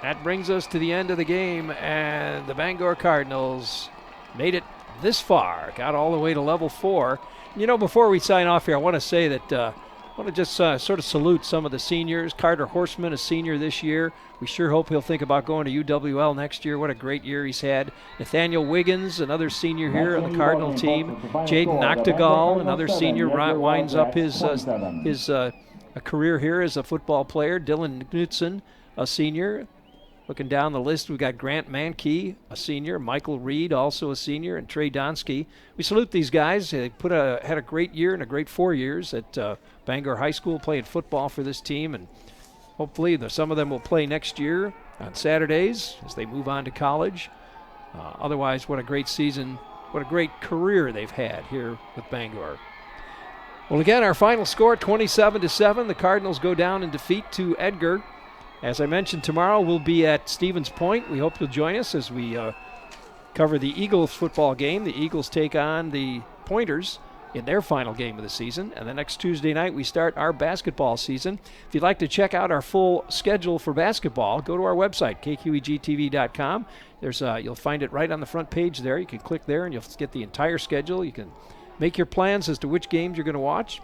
That brings us to the end of the game, and the Bangor Cardinals made it this far, got all the way to level 4. You know, before we sign off here, I want to say that I want to just sort of salute some of the seniors. Carter Horseman, a senior this year. We sure hope he'll think about going to UWL next year. What a great year he's had. Nathaniel Wiggins, another senior here on the Cardinal team. Jaden Noctegal, another senior, winds up his career here as a football player. Dylan Knutson, a senior. Looking down the list, we've got Grant Mankey, a senior, Michael Reed, also a senior, and Trey Donsky. We salute these guys. They had a great year and a great 4 years at Bangor High School playing football for this team, and hopefully some of them will play next year on Saturdays as they move on to college. Otherwise, what a great season, what a great career they've had here with Bangor. Well, again, our final score, 27-7. The Cardinals go down in defeat to Edgar. As I mentioned, tomorrow we'll be at Stevens Point. We hope you'll join us as we cover the Eagles football game. The Eagles take on the Pointers in their final game of the season. And the next Tuesday night, we start our basketball season. If you'd like to check out our full schedule for basketball, go to our website, kqegtv.com. You'll find it right on the front page there. You can click there and you'll get the entire schedule. You can make your plans as to which games you're going to watch.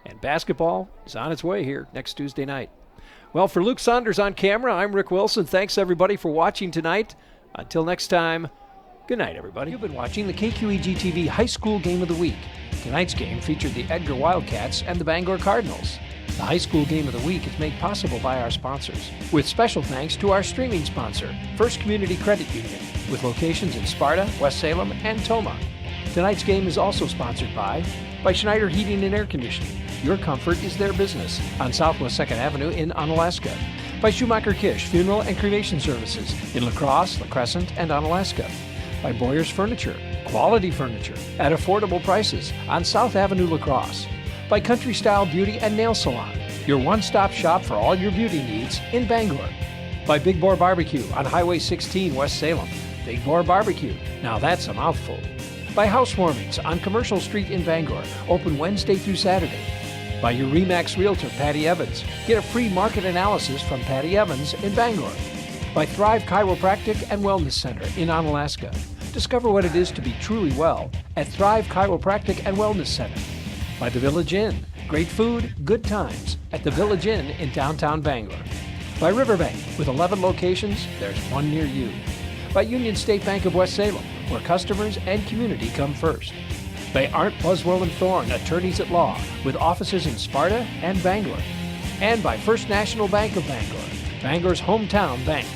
And basketball is on its way here next Tuesday night. Well, for Luke Saunders on camera, I'm Rick Wilson. Thanks, everybody, for watching tonight. Until next time, good night, everybody. You've been watching the KQEG-TV High School Game of the Week. Tonight's game featured the Edgar Wildcats and the Bangor Cardinals. The High School Game of the Week is made possible by our sponsors, with special thanks to our streaming sponsor, First Community Credit Union, with locations in Sparta, West Salem, and Toma. Tonight's game is also sponsored by Schneider Heating and Air Conditioning. Your comfort is their business on Southwest 2nd Avenue in Onalaska. By Schumacher Kish Funeral and Cremation Services in La Crosse, La Crescent, and Onalaska. By Boyer's Furniture, quality furniture at affordable prices on South Avenue, La Crosse. By Country Style Beauty and Nail Salon, your one-stop shop for all your beauty needs in Bangor. By Big Boar Barbecue on Highway 16, West Salem. Big Boar Barbecue, now that's a mouthful. By Housewarmings on Commercial Street in Bangor, open Wednesday through Saturday. By your RE/MAX Realtor, Patty Evans. Get a free market analysis from Patty Evans in Bangor. By Thrive Chiropractic and Wellness Center in Onalaska. Discover what it is to be truly well at Thrive Chiropractic and Wellness Center. By the Village Inn. Great food, good times at the Village Inn in downtown Bangor. By Riverbank. With 11 locations, there's one near you. By Union State Bank of West Salem, where customers and community come first. By Arndt, Buswell & Thorne, attorneys at law, with offices in Sparta and Bangor. And by First National Bank of Bangor, Bangor's hometown bank.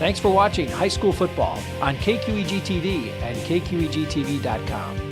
Thanks for watching high school football on KQEG TV and KQEGTV.com.